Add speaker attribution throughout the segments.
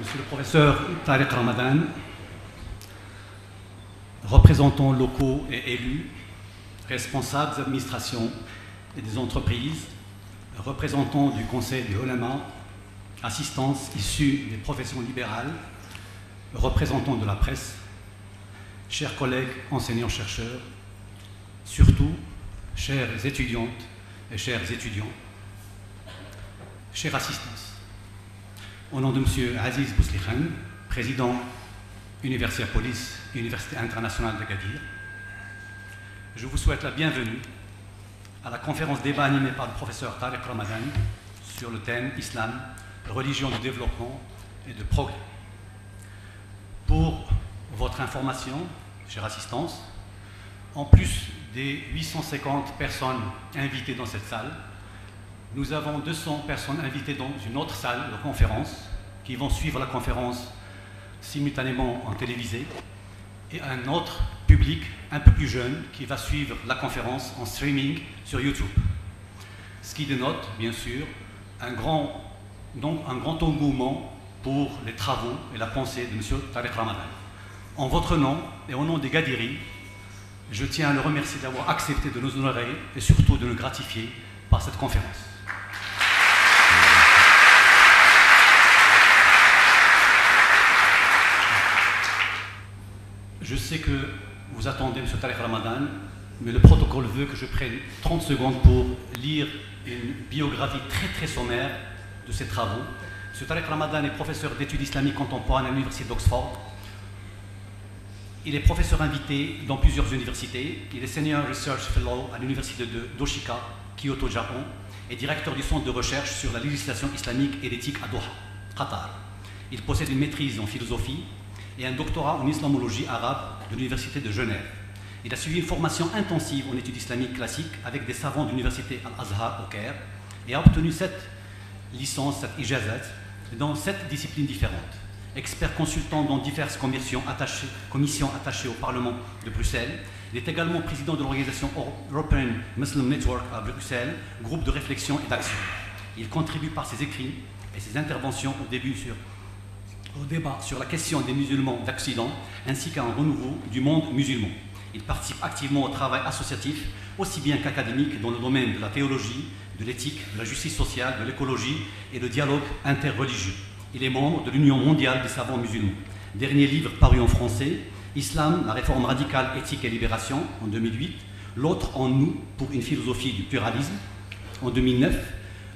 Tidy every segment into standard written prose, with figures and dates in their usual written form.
Speaker 1: Monsieur le professeur Tariq Ramadan, représentants locaux et élus, responsables des administrations et des entreprises, représentants du Conseil des Ulama, assistance issue des professions libérales, représentants de la presse, chers collègues enseignants-chercheurs, surtout chères étudiantes et chers étudiants, chère assistance. Au nom de M. Aziz Bouslikhan, président Universitaire Police, Université internationale d'Agadir, je vous souhaite la bienvenue à la conférence débat animée par le professeur Tariq Ramadan sur le thème Islam, religion du développement et de progrès. Pour votre information, chère assistance, en plus des 850 personnes invitées dans cette salle, nous avons 200 personnes invitées dans une autre salle de conférence qui vont suivre la conférence simultanément en télévisé et un autre public un peu plus jeune qui va suivre la conférence en streaming sur YouTube. Ce qui dénote, bien sûr, un grand engouement pour les travaux et la pensée de M. Tariq Ramadan. En votre nom et au nom des Gadiris, je tiens à le remercier d'avoir accepté de nous honorer et surtout de nous gratifier par cette conférence. Je sais que vous attendez M. Tariq Ramadan, mais le protocole veut que je prenne 30 secondes pour lire une biographie très sommaire de ses travaux. M. Tariq Ramadan est professeur d'études islamiques contemporaines à l'université d'Oxford. Il est professeur invité dans plusieurs universités. Il est Senior Research Fellow à l'université d'Oshika, Kyoto, Japon, et directeur du centre de recherche sur la législation islamique et l'éthique à Doha, Qatar. Il possède une maîtrise en philosophie et un doctorat en islamologie arabe de l'université de Genève. Il a suivi une formation intensive en études islamiques classiques avec des savants de l'université Al-Azhar au Caire et a obtenu 7 licences, 7 ijazat, dans 7 disciplines différentes. Expert consultant dans diverses commissions attachées au Parlement de Bruxelles. Il est également président de l'organisation European Muslim Network à Bruxelles, groupe de réflexion et d'action. Il contribue par ses écrits et ses interventions au débat sur la question des musulmans d'Occident, ainsi qu'à un renouveau du monde musulman. Il participe activement au travail associatif, aussi bien qu'académique, dans le domaine de la théologie, de l'éthique, de la justice sociale, de l'écologie et le dialogue interreligieux. Il est membre de l'Union mondiale des savants musulmans. Dernier livre paru en français, Islam, la réforme radicale, éthique et libération, en 2008. L'autre en nous, pour une philosophie du pluralisme, en 2009.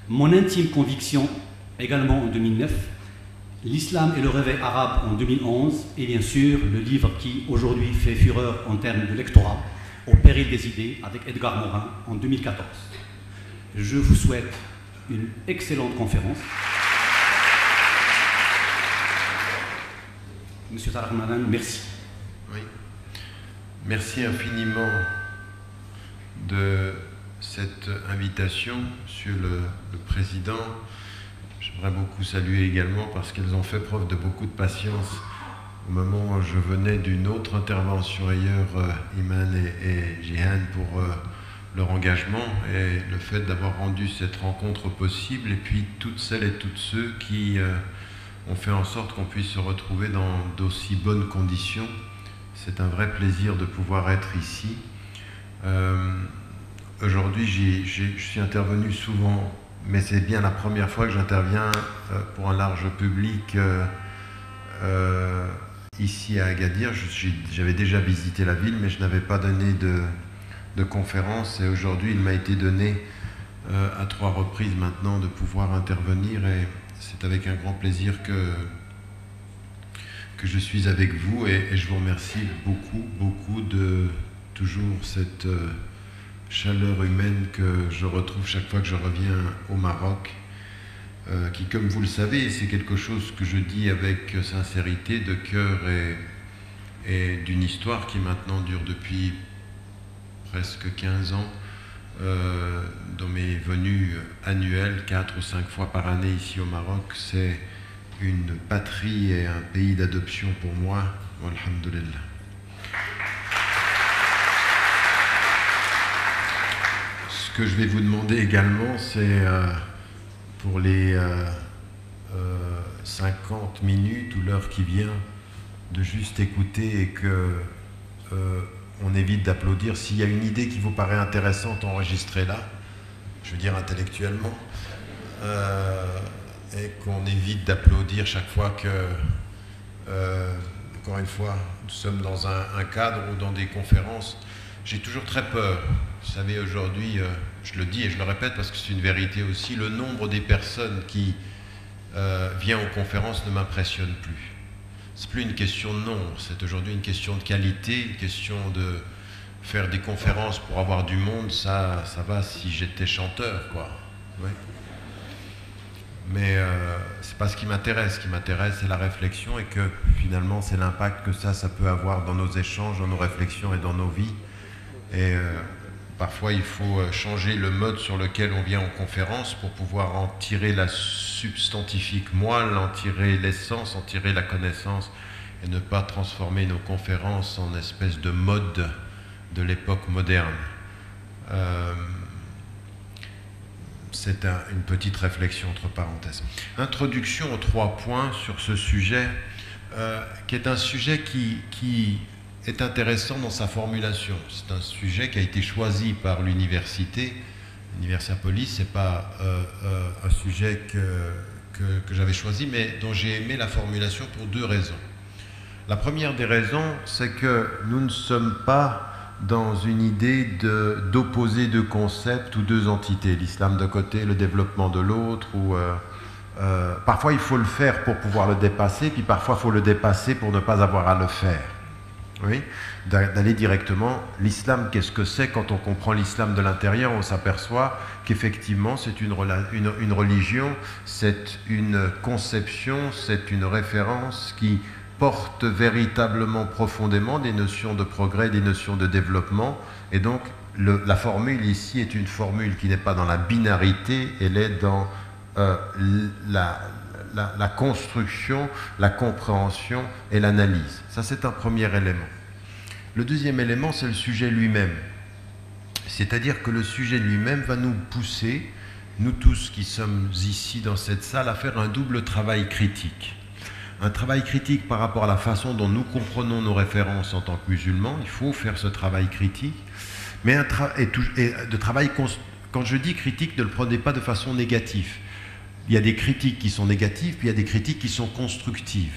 Speaker 1: Mon intime conviction, également en 2009. L'islam et le réveil arabe en 2011, et bien sûr le livre qui aujourd'hui fait fureur en termes de lectorat, Au péril des idées, avec Edgar Morin en 2014. Je vous souhaite une excellente conférence. Monsieur Tariq Ramadan, merci.
Speaker 2: Oui. Merci infiniment de cette invitation, Monsieur le Président. J'aimerais beaucoup saluer également parce qu'elles ont fait preuve de beaucoup de patience au moment où je venais d'une autre intervention ailleurs, Iman et Jihan, pour leur engagement et le fait d'avoir rendu cette rencontre possible, et puis toutes celles et tous ceux qui ont fait en sorte qu'on puisse se retrouver dans d'aussi bonnes conditions. C'est un vrai plaisir de pouvoir être ici. Aujourd'hui, je suis intervenu souvent, mais c'est bien la première fois que j'interviens pour un large public ici à Agadir. J'avais déjà visité la ville, mais je n'avais pas donné de conférence. Et aujourd'hui, il m'a été donné à 3 reprises maintenant de pouvoir intervenir. Et c'est avec un grand plaisir que je suis avec vous. Et je vous remercie beaucoup de toujours cette chaleur humaine que je retrouve chaque fois que je reviens au Maroc, qui, comme vous le savez, c'est quelque chose que je dis avec sincérité, de cœur et d'une histoire qui maintenant dure depuis presque 15 ans, dans mes venues annuelles, 4 ou 5 fois par année ici au Maroc. C'est une patrie et un pays d'adoption pour moi, alhamdoulilah. Ce que je vais vous demander également, c'est pour les 50 minutes ou l'heure qui vient, de juste écouter et que on évite d'applaudir. S'il y a une idée qui vous paraît intéressante, enregistrez-la, je veux dire intellectuellement, et qu'on évite d'applaudir chaque fois que, encore une fois, nous sommes dans un cadre ou dans des conférences. J'ai toujours très peur. Vous savez, aujourd'hui, je le dis et je le répète parce que c'est une vérité aussi, le nombre des personnes qui viennent aux conférences ne m'impressionne plus. C'est plus une question de nombre, c'est aujourd'hui une question de qualité, une question de faire des conférences pour avoir du monde, ça va si j'étais chanteur, quoi. Oui. Mais c'est pas ce qui m'intéresse. Ce qui m'intéresse, c'est la réflexion et que finalement, c'est l'impact que ça peut avoir dans nos échanges, dans nos réflexions et dans nos vies. Et parfois, il faut changer le mode sur lequel on vient en conférence pour pouvoir en tirer la substantifique moelle, en tirer l'essence, en tirer la connaissance et ne pas transformer nos conférences en espèce de mode de l'époque moderne. C'est une petite réflexion entre parenthèses. Introduction aux 3 points sur ce sujet, qui est un sujet qui est intéressant dans sa formulation. C'est un sujet qui a été choisi par l'université. L'Universiapolis, ce n'est pas un sujet que j'avais choisi, mais dont j'ai aimé la formulation pour 2 raisons. La première des raisons, c'est que nous ne sommes pas dans une idée d'opposer 2 concepts ou 2 entités, l'islam d'un côté, le développement de l'autre, ou parfois il faut le faire pour pouvoir le dépasser, puis parfois il faut le dépasser pour ne pas avoir à le faire. Oui, d'aller directement. L'islam, qu'est-ce que c'est? Quand on comprend l'islam de l'intérieur, on s'aperçoit qu'effectivement c'est une religion, c'est une conception, c'est une référence qui porte véritablement profondément des notions de progrès, des notions de développement. Et donc la formule ici est une formule qui n'est pas dans la binarité, elle est dans la construction, la compréhension et l'analyse. Ça, c'est un premier élément. Le deuxième élément, c'est le sujet lui-même. C'est-à-dire que le sujet lui-même va nous pousser, nous tous qui sommes ici dans cette salle, à faire un double travail critique. Un travail critique par rapport à la façon dont nous comprenons nos références en tant que musulmans. Il faut faire ce travail critique. Mais de travail, quand je dis critique, ne le prenez pas de façon négative. Il y a des critiques qui sont négatives, puis il y a des critiques qui sont constructives.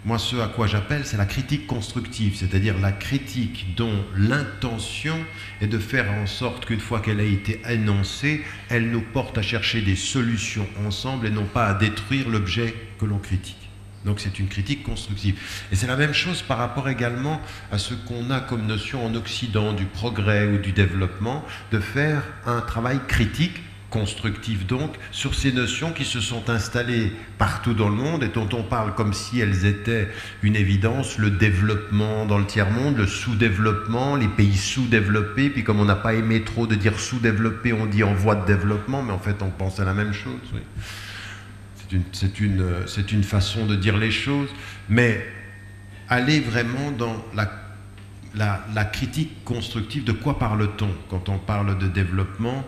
Speaker 2: Moi, ce à quoi j'appelle, c'est la critique constructive, c'est-à-dire la critique dont l'intention est de faire en sorte qu'une fois qu'elle a été énoncée, elle nous porte à chercher des solutions ensemble et non pas à détruire l'objet que l'on critique. Donc c'est une critique constructive. Et c'est la même chose par rapport également à ce qu'on a comme notion en Occident du progrès ou du développement, de faire un travail critique, constructif donc, sur ces notions qui se sont installées partout dans le monde et dont on parle comme si elles étaient une évidence, le développement dans le tiers-monde, le sous-développement, les pays sous-développés, puis comme on n'a pas aimé trop de dire sous-développé, on dit en voie de développement, mais en fait on pense à la même chose. Oui. C'est une façon de dire les choses, mais aller vraiment dans la critique constructive. De quoi parle-t-on quand on parle de développement?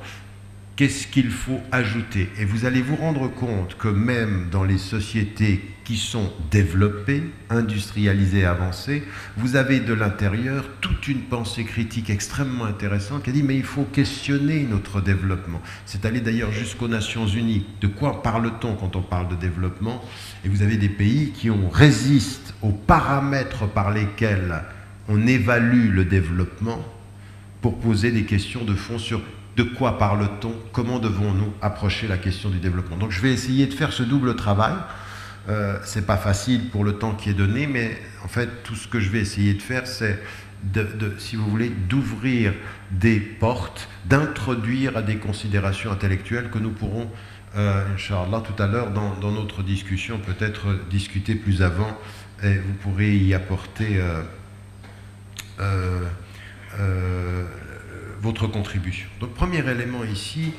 Speaker 2: Qu'est-ce qu'il faut ajouter? Et vous allez vous rendre compte que même dans les sociétés qui sont développées, industrialisées, avancées, vous avez de l'intérieur toute une pensée critique extrêmement intéressante qui a dit mais il faut questionner notre développement. C'est allé d'ailleurs jusqu'aux Nations Unies. De quoi parle-t-on quand on parle de développement? Et vous avez des pays qui résistent aux paramètres par lesquels on évalue le développement pour poser des questions de fond sur de quoi parle-t-on, comment devons-nous approcher la question du développement. Donc je vais essayer de faire ce double travail. C'est pas facile pour le temps qui est donné, mais en fait tout ce que je vais essayer de faire, c'est si vous voulez, d'ouvrir des portes, d'introduire à des considérations intellectuelles que nous pourrons, Inch'Allah, tout à l'heure dans notre discussion, peut-être discuter plus avant, et vous pourrez y apporter votre contribution. Donc premier élément ici,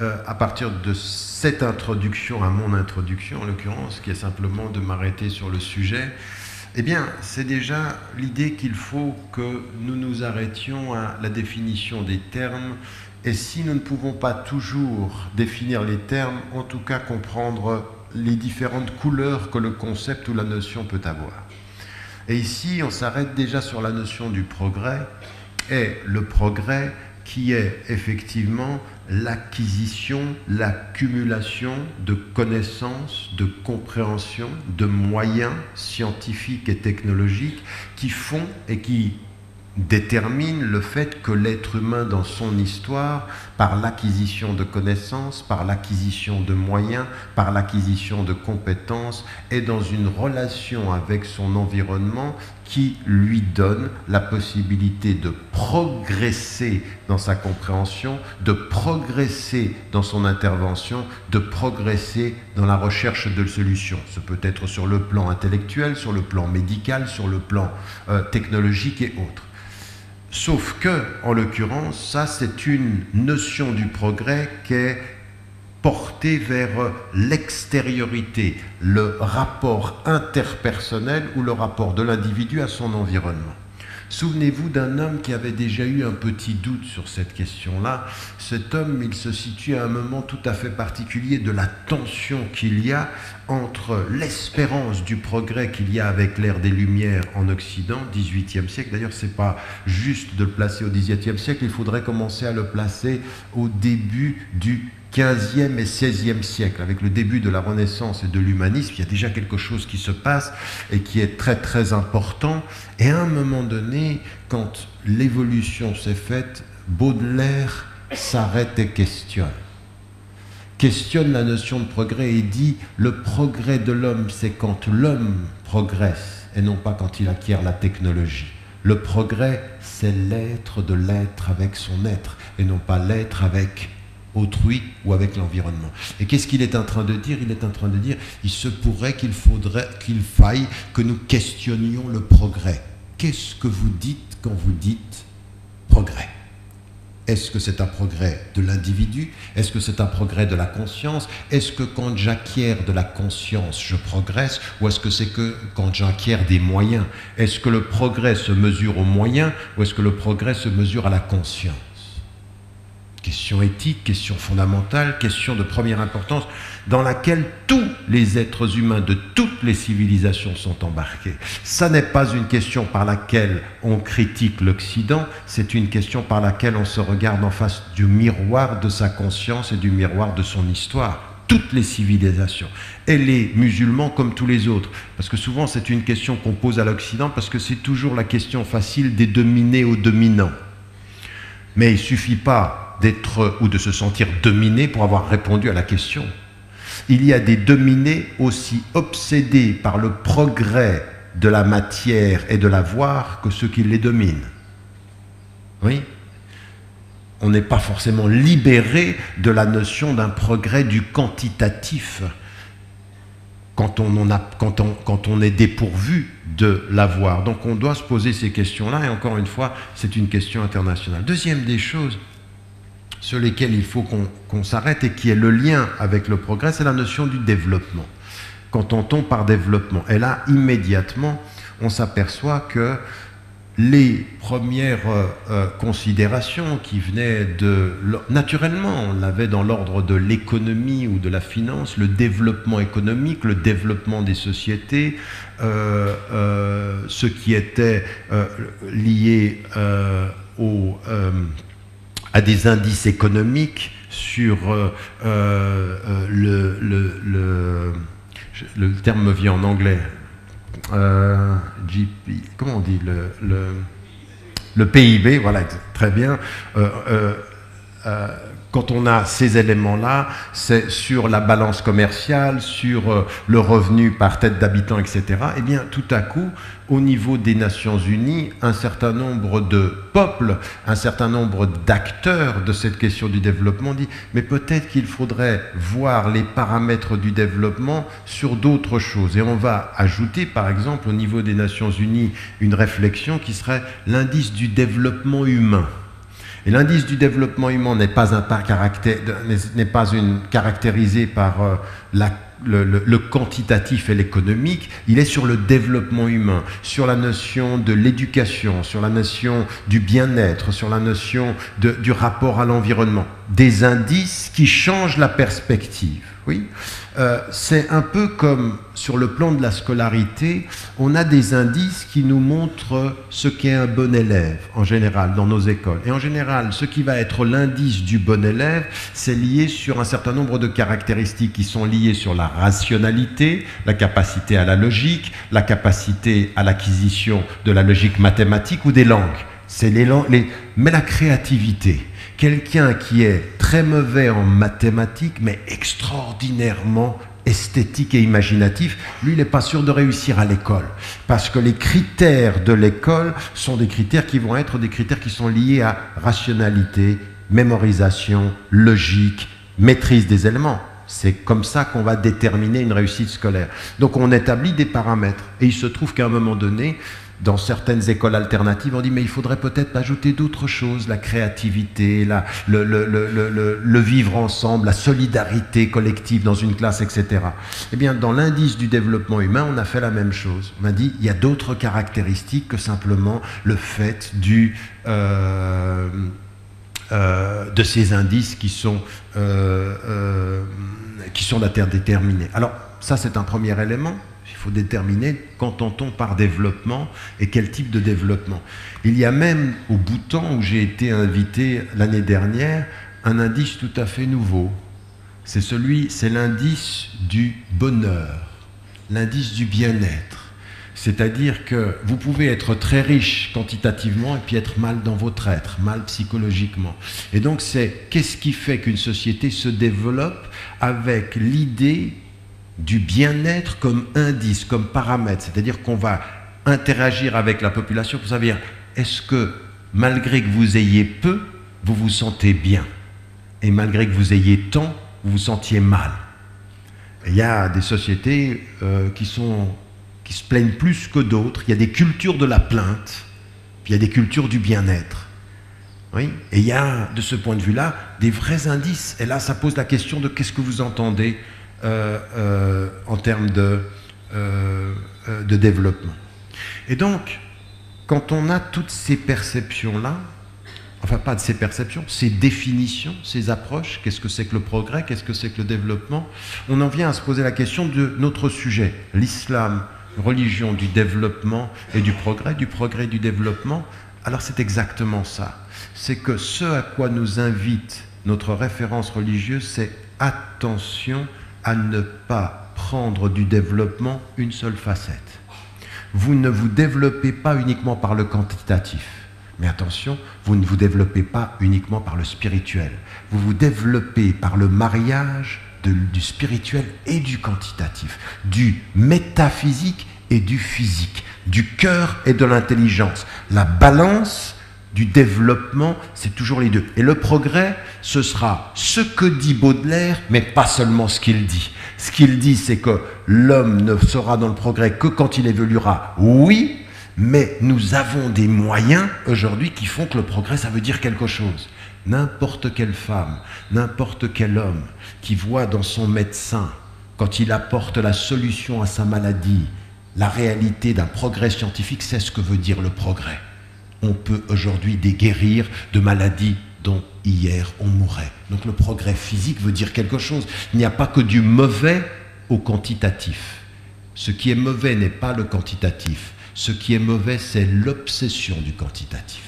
Speaker 2: à partir de cette introduction, à mon introduction en l'occurrence, qui est simplement de m'arrêter sur le sujet, eh bien c'est déjà l'idée qu'il faut que nous nous arrêtions à la définition des termes, et si nous ne pouvons pas toujours définir les termes, en tout cas comprendre les différentes couleurs que le concept ou la notion peut avoir. Et ici, on s'arrête déjà sur la notion du progrès, et le progrès qui est effectivement l'acquisition, l'accumulation de connaissances, de compréhension, de moyens scientifiques et technologiques qui font et qui déterminent le fait que l'être humain dans son histoire, par l'acquisition de connaissances, par l'acquisition de moyens, par l'acquisition de compétences, est dans une relation avec son environnement qui lui donne la possibilité de progresser dans sa compréhension, de progresser dans son intervention, de progresser dans la recherche de solutions. Ce peut être sur le plan intellectuel, sur le plan médical, sur le plan technologique et autres. Sauf que, en l'occurrence, ça c'est une notion du progrès qui est portée vers l'extériorité, le rapport interpersonnel ou le rapport de l'individu à son environnement. Souvenez-vous d'un homme qui avait déjà eu un petit doute sur cette question-là. Cet homme, il se situe à un moment tout à fait particulier de la tension qu'il y a entre l'espérance du progrès qu'il y a avec l'ère des Lumières en Occident, 18e siècle. D'ailleurs, ce n'est pas juste de le placer au 18e siècle, il faudrait commencer à le placer au début du 15e et 16e siècle, avec le début de la Renaissance et de l'humanisme. Il y a déjà quelque chose qui se passe et qui est très très important. Et à un moment donné, quand l'évolution s'est faite, Baudelaire s'arrête et questionne la notion de progrès et dit le progrès de l'homme, c'est quand l'homme progresse et non pas quand il acquiert la technologie. Le progrès, c'est l'être de l'être avec son être et non pas l'être avec autrui ou avec l'environnement. Et qu'est-ce qu'il est en train de dire? Il est en train de dire, il se pourrait qu'il faille que nous questionnions le progrès. Qu'est-ce que vous dites quand vous dites progrès? Est-ce que c'est un progrès de l'individu? Est-ce que c'est un progrès de la conscience? Est-ce que quand j'acquiers de la conscience, je progresse? Ou est-ce que c'est que quand j'acquiers des moyens? Est-ce que le progrès se mesure aux moyens ou est-ce que le progrès se mesure à la conscience? Question éthique, question fondamentale, question de première importance, dans laquelle tous les êtres humains de toutes les civilisations sont embarqués. Ça n'est pas une question par laquelle on critique l'Occident, c'est une question par laquelle on se regarde en face du miroir de sa conscience et du miroir de son histoire. Toutes les civilisations. Et les musulmans comme tous les autres. Parce que souvent c'est une question qu'on pose à l'Occident parce que c'est toujours la question facile des dominés aux dominants. Mais il ne suffit pas d'être ou de se sentir dominé pour avoir répondu à la question. Il y a des dominés aussi obsédés par le progrès de la matière et de l'avoir que ceux qui les dominent. Oui ? On n'est pas forcément libéré de la notion d'un progrès du quantitatif quand on est dépourvu de l'avoir. Donc on doit se poser ces questions-là, et encore une fois, c'est une question internationale. Deuxième des choses sur lesquelles il faut qu'on s'arrête et qui est le lien avec le progrès, c'est la notion du développement. Qu'entend-on par développement? Et là, immédiatement, on s'aperçoit que les premières considérations qui venaient de... Naturellement, on l'avait dans l'ordre de l'économie ou de la finance, le développement économique, le développement des sociétés, ce qui était lié à des indices économiques sur le terme me vient en anglais, GP, comment on dit le PIB, voilà, très bien. Quand on a ces éléments-là, c'est sur la balance commerciale, sur le revenu par tête d'habitant, etc. Eh bien, tout à coup, au niveau des Nations Unies, un certain nombre de peuples, un certain nombre d'acteurs de cette question du développement dit « mais peut-être qu'il faudrait voir les paramètres du développement sur d'autres choses ». Et on va ajouter, par exemple, au niveau des Nations Unies, une réflexion qui serait l'indice du développement humain. Et l'indice du développement humain n'est pas caractérisé par le quantitatif et l'économique, il est sur le développement humain, sur la notion de l'éducation, sur la notion du bien-être, sur la notion du rapport à l'environnement. Des indices qui changent la perspective. Oui, c'est un peu comme sur le plan de la scolarité, on a des indices qui nous montrent ce qu'est un bon élève en général dans nos écoles. Et en général, ce qui va être l'indice du bon élève, c'est lié sur un certain nombre de caractéristiques qui sont liées sur la rationalité, la capacité à la logique, la capacité à l'acquisition de la logique mathématique ou des langues. C'est mais la créativité. Quelqu'un qui est très mauvais en mathématiques, mais extraordinairement esthétique et imaginatif, lui, il n'est pas sûr de réussir à l'école. Parce que les critères de l'école sont des critères qui vont être des critères qui sont liés à rationalité, mémorisation, logique, maîtrise des éléments. C'est comme ça qu'on va déterminer une réussite scolaire. Donc on établit des paramètres. Et il se trouve qu'à un moment donné, dans certaines écoles alternatives, on dit mais il faudrait peut-être ajouter d'autres choses, la créativité, le vivre ensemble, la solidarité collective dans une classe, etc. Eh bien, dans l'indice du développement humain, on a fait la même chose. On a dit il y a d'autres caractéristiques que simplement le fait de ces indices qui sont déterminés. Alors, ça c'est un premier élément. Il faut déterminer qu'entend-on par développement et quel type de développement. Il y a même au Bhoutan, où j'ai été invité l'année dernière, un indice tout à fait nouveau. C'est l'indice du bonheur, l'indice du bien-être. C'est-à-dire que vous pouvez être très riche quantitativement et puis être mal dans votre être, mal psychologiquement. Et donc c'est qu'est-ce qui fait qu'une société se développe avec l'idée du bien-être comme indice, comme paramètre, c'est-à-dire qu'on va interagir avec la population pour savoir est-ce que malgré que vous ayez peu, vous vous sentez bien, et malgré que vous ayez tant, vous vous sentiez mal. Et il y a des sociétés qui se plaignent plus que d'autres, il y a des cultures de la plainte, puis il y a des cultures du bien-être. Oui, et il y a de ce point de vue-là des vrais indices, et là ça pose la question de qu'est-ce que vous entendez en termes de développement. Et donc, quand on a toutes ces perceptions-là, enfin pas de ces perceptions, ces définitions, ces approches, qu'est-ce que c'est que le progrès, qu'est-ce que c'est que le développement, on en vient à se poser la question de notre sujet, l'islam, religion du développement et du progrès et du développement. Alors c'est exactement ça. C'est que ce à quoi nous invite notre référence religieuse, c'est attention à ne pas prendre du développement une seule facette. Vous ne vous développez pas uniquement par le quantitatif, mais attention, vous ne vous développez pas uniquement par le spirituel. Vous vous développez par le mariage du spirituel et du quantitatif, du métaphysique et du physique, du cœur et de l'intelligence. La balance du développement, c'est toujours les deux. Et le progrès, ce sera ce que dit Baudelaire, mais pas seulement ce qu'il dit. Ce qu'il dit, c'est que l'homme ne sera dans le progrès que quand il évoluera. Oui, mais nous avons des moyens aujourd'hui qui font que le progrès, ça veut dire quelque chose. N'importe quelle femme, n'importe quel homme qui voit dans son médecin, quand il apporte la solution à sa maladie, la réalité d'un progrès scientifique, c'est ce que veut dire le progrès. On peut aujourd'hui guérir de maladies dont hier on mourait. Donc le progrès physique veut dire quelque chose. Il n'y a pas que du mauvais au quantitatif. Ce qui est mauvais n'est pas le quantitatif. Ce qui est mauvais, c'est l'obsession du quantitatif.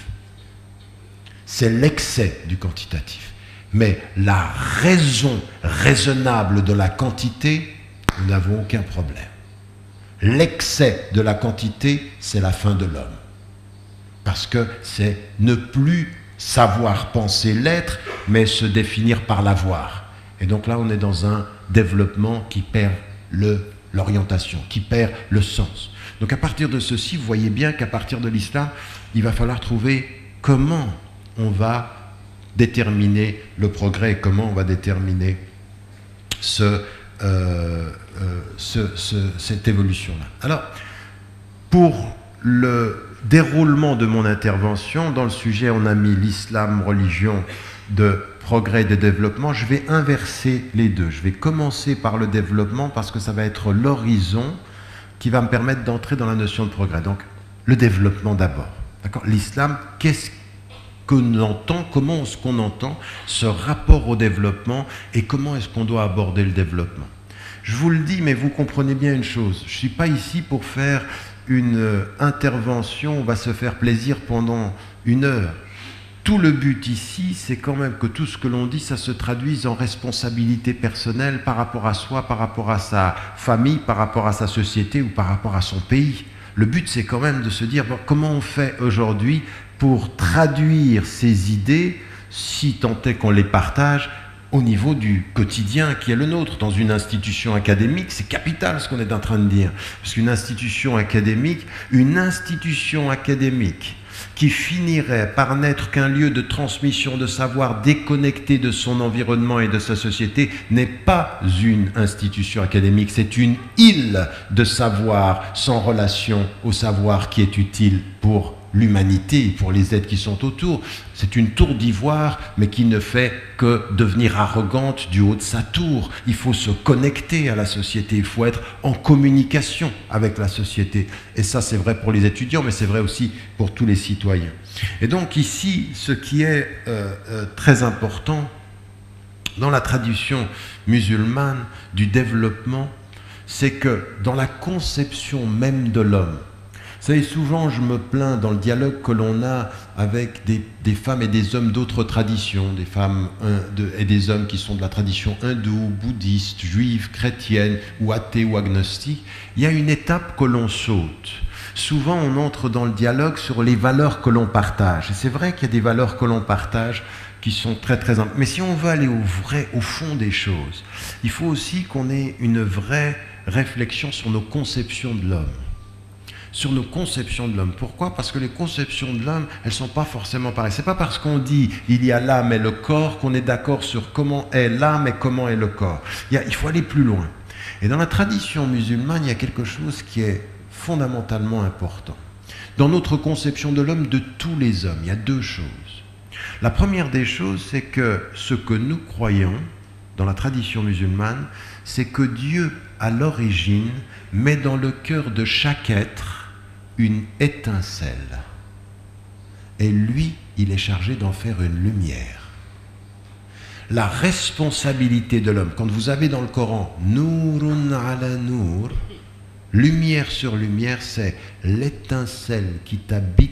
Speaker 2: C'est l'excès du quantitatif. Mais la raison raisonnable de la quantité, nous n'avons aucun problème. L'excès de la quantité, c'est la fin de l'homme. Parce que c'est ne plus savoir penser l'être, mais se définir par l'avoir. Et donc là, on est dans un développement qui perd l'orientation, qui perd le sens. Donc à partir de ceci, vous voyez bien qu'à partir de l'islam, il va falloir trouver comment on va déterminer le progrès et comment on va déterminer cette évolution-là. Alors, pour le déroulement de mon intervention, dans le sujet, on a mis l'islam, religion de progrès et de développement. Je vais inverser les deux. Je vais commencer par le développement parce que ça va être l'horizon qui va me permettre d'entrer dans la notion de progrès. Donc, le développement d'abord. D'accord ? L'islam, qu'est-ce qu'on entend, comment est-ce qu'on entend ce rapport au développement et comment est-ce qu'on doit aborder le développement. Je vous le dis, mais vous comprenez bien une chose, je ne suis pas ici pour faire une intervention, on va se faire plaisir pendant 1 heure. Tout le but ici, c'est quand même que tout ce que l'on dit, ça se traduise en responsabilité personnelle par rapport à soi, par rapport à sa famille, par rapport à sa société ou par rapport à son pays. Le but, c'est quand même de se dire bon, comment on fait aujourd'hui pour traduire ces idées, si tant est qu'on les partage, au niveau du quotidien qui est le nôtre. Dans une institution académique, c'est capital ce qu'on est en train de dire. Parce qu'une institution académique qui finirait par n'être qu'un lieu de transmission de savoir déconnecté de son environnement et de sa société, n'est pas une institution académique, c'est une île de savoir sans relation au savoir qui est utile pour l'humanité, pour les êtres qui sont autour. C'est une tour d'ivoire, mais qui ne fait que devenir arrogante du haut de sa tour. Il faut se connecter à la société, il faut être en communication avec la société. Et ça, c'est vrai pour les étudiants, mais c'est vrai aussi pour tous les citoyens. Et donc ici, ce qui est très important dans la tradition musulmane du développement, c'est que dans la conception même de l'homme, vous savez, souvent je me plains dans le dialogue que l'on a avec des femmes et des hommes d'autres traditions, des femmes et des hommes qui sont de la tradition hindoue, bouddhiste, juive, chrétienne ou athée ou agnostique, il y a une étape que l'on saute. Souvent on entre dans le dialogue sur les valeurs que l'on partage. Et c'est vrai qu'il y a des valeurs que l'on partage qui sont très très importantes. Mais si on veut aller au fond des choses, il faut aussi qu'on ait une vraie réflexion sur nos conceptions de l'homme. Sur nos conceptions de l'homme. Pourquoi? Parce que les conceptions de l'homme, elles ne sont pas forcément pareilles. Ce n'est pas parce qu'on dit il y a l'âme et le corps qu'on est d'accord sur comment est l'âme et comment est le corps. Il faut aller plus loin. Et dans la tradition musulmane, il y a quelque chose qui est fondamentalement important. Dans notre conception de l'homme, de tous les hommes, il y a 2 choses. La première des choses, c'est que ce que nous croyons dans la tradition musulmane, c'est que Dieu, à l'origine, met dans le cœur de chaque être une étincelle. Et lui, il est chargé d'en faire une lumière. La responsabilité de l'homme, quand vous avez dans le Coran « Nourun ala nour », lumière sur lumière, c'est l'étincelle qui t'habite,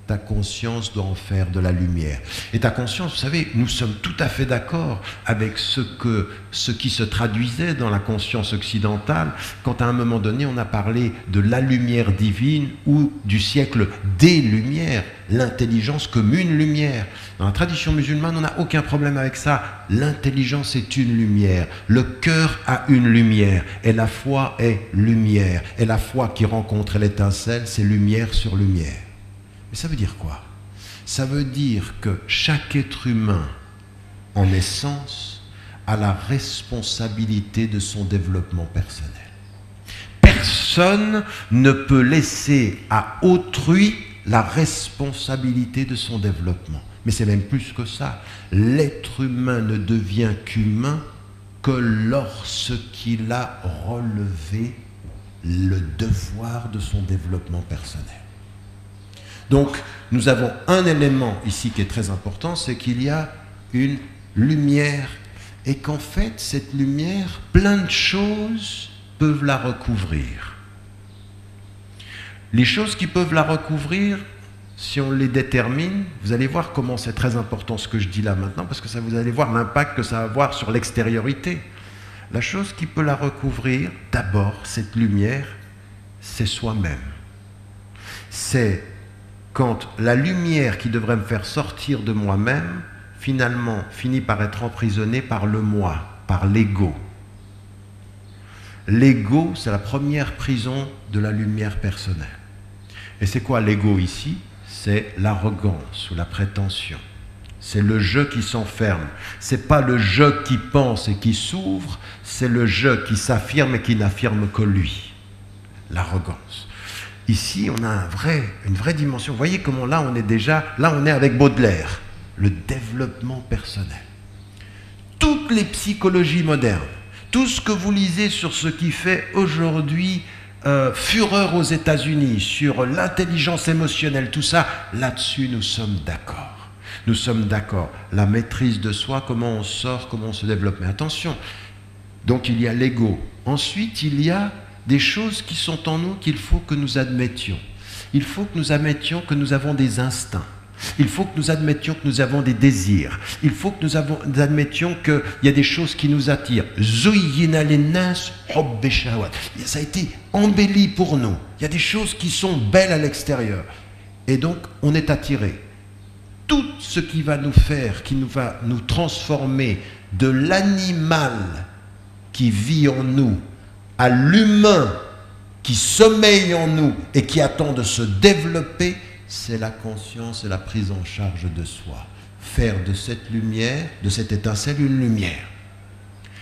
Speaker 2: ta conscience doit en faire de la lumière. Et ta conscience, vous savez, nous sommes tout à fait d'accord avec ce qui se traduisait dans la conscience occidentale, quand à un moment donné, on a parlé de la lumière divine ou du siècle des lumières, l'intelligence comme une lumière. Dans la tradition musulmane, on n'a aucun problème avec ça. L'intelligence est une lumière, le cœur a une lumière, et la foi est lumière. Et la foi qui rencontre l'étincelle, c'est lumière sur lumière. Mais ça veut dire quoi? Ça veut dire que chaque être humain, en essence, a la responsabilité de son développement personnel. Personne ne peut laisser à autrui la responsabilité de son développement. Mais c'est même plus que ça. L'être humain ne devient qu'humain que lorsqu'il a relevé le devoir de son développement personnel. Donc, nous avons un élément ici qui est très important, c'est qu'il y a une lumière et qu'en fait, cette lumière, plein de choses peuvent la recouvrir. Les choses qui peuvent la recouvrir, si on les détermine, vous allez voir comment c'est très important ce que je dis là maintenant, parce que ça, vous allez voir l'impact que ça va avoir sur l'extériorité. La chose qui peut la recouvrir, d'abord, cette lumière, c'est soi-même. C'est quand la lumière qui devrait me faire sortir de moi-même, finalement, finit par être emprisonnée par le moi, par l'ego. L'ego, c'est la première prison de la lumière personnelle. Et c'est quoi l'ego ici? C'est l'arrogance ou la prétention. C'est le je qui s'enferme. C'est pas le je qui pense et qui s'ouvre, c'est le je qui s'affirme et qui n'affirme que lui. L'arrogance. Ici, on a une vraie dimension. Vous voyez comment là, on est avec Baudelaire, le développement personnel. Toutes les psychologies modernes, tout ce que vous lisez sur ce qui fait aujourd'hui fureur aux États-Unis, sur l'intelligence émotionnelle, tout ça, là-dessus, nous sommes d'accord. Nous sommes d'accord. La maîtrise de soi, comment on sort, comment on se développe. Mais attention, donc il y a l'ego. Ensuite, il y a des choses qui sont en nous qu'il faut que nous admettions. Il faut que nous admettions que nous avons des instincts. Il faut que nous admettions que nous avons des désirs. Il faut que nous admettions qu'il y a des choses qui nous attirent. Zuyyina linnas hubbi shahawat. Ça a été embelli pour nous. Il y a des choses qui sont belles à l'extérieur. Et donc, on est attiré. Tout ce qui va nous faire, qui va nous transformer de l'animal qui vit en nous à l'humain qui sommeille en nous et qui attend de se développer, c'est la conscience et la prise en charge de soi. Faire de cette lumière, de cette étincelle, une lumière.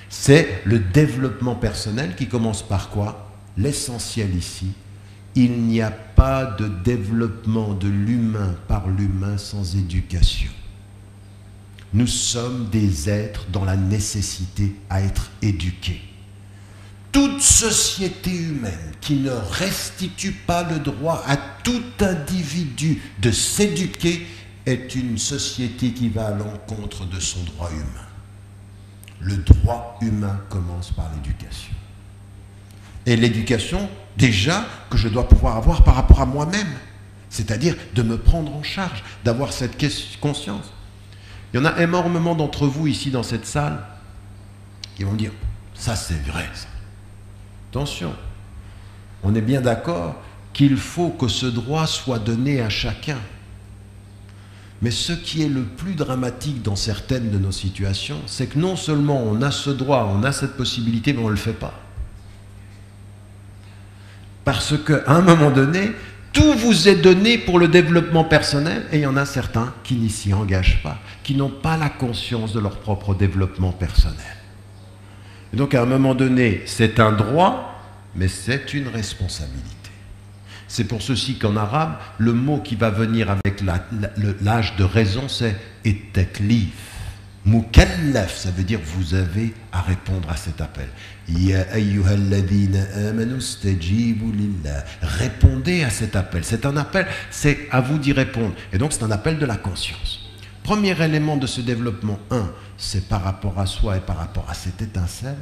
Speaker 2: C'est le développement personnel qui commence par quoi? L'essentiel ici, il n'y a pas de développement de l'humain par l'humain sans éducation. Nous sommes des êtres dans la nécessité à être éduqués. Toute société humaine qui ne restitue pas le droit à tout individu de s'éduquer est une société qui va à l'encontre de son droit humain. Le droit humain commence par l'éducation. Et l'éducation, déjà, que je dois pouvoir avoir par rapport à moi-même. C'est-à-dire de me prendre en charge, d'avoir cette conscience. Il y en a énormément d'entre vous ici dans cette salle qui vont dire « ça c'est vrai ça ». Attention, on est bien d'accord qu'il faut que ce droit soit donné à chacun. Mais ce qui est le plus dramatique dans certaines de nos situations, c'est que non seulement on a ce droit, on a cette possibilité, mais on ne le fait pas. Parce qu'à un moment donné, tout vous est donné pour le développement personnel, et il y en a certains qui n'y s'y engagent pas, qui n'ont pas la conscience de leur propre développement personnel. Et donc à un moment donné, c'est un droit, mais c'est une responsabilité. C'est pour ceci qu'en arabe, le mot qui va venir avec l'âge de raison, c'est « et-taklif ». Mukallaf, ça veut dire vous avez à répondre à cet appel. Ya ayyuhalladhina amanu stajibu lillah. Répondez à cet appel. C'est un appel, c'est à vous d'y répondre. Et donc c'est un appel de la conscience. Premier élément de ce développement, c'est par rapport à soi et par rapport à cette étincelle,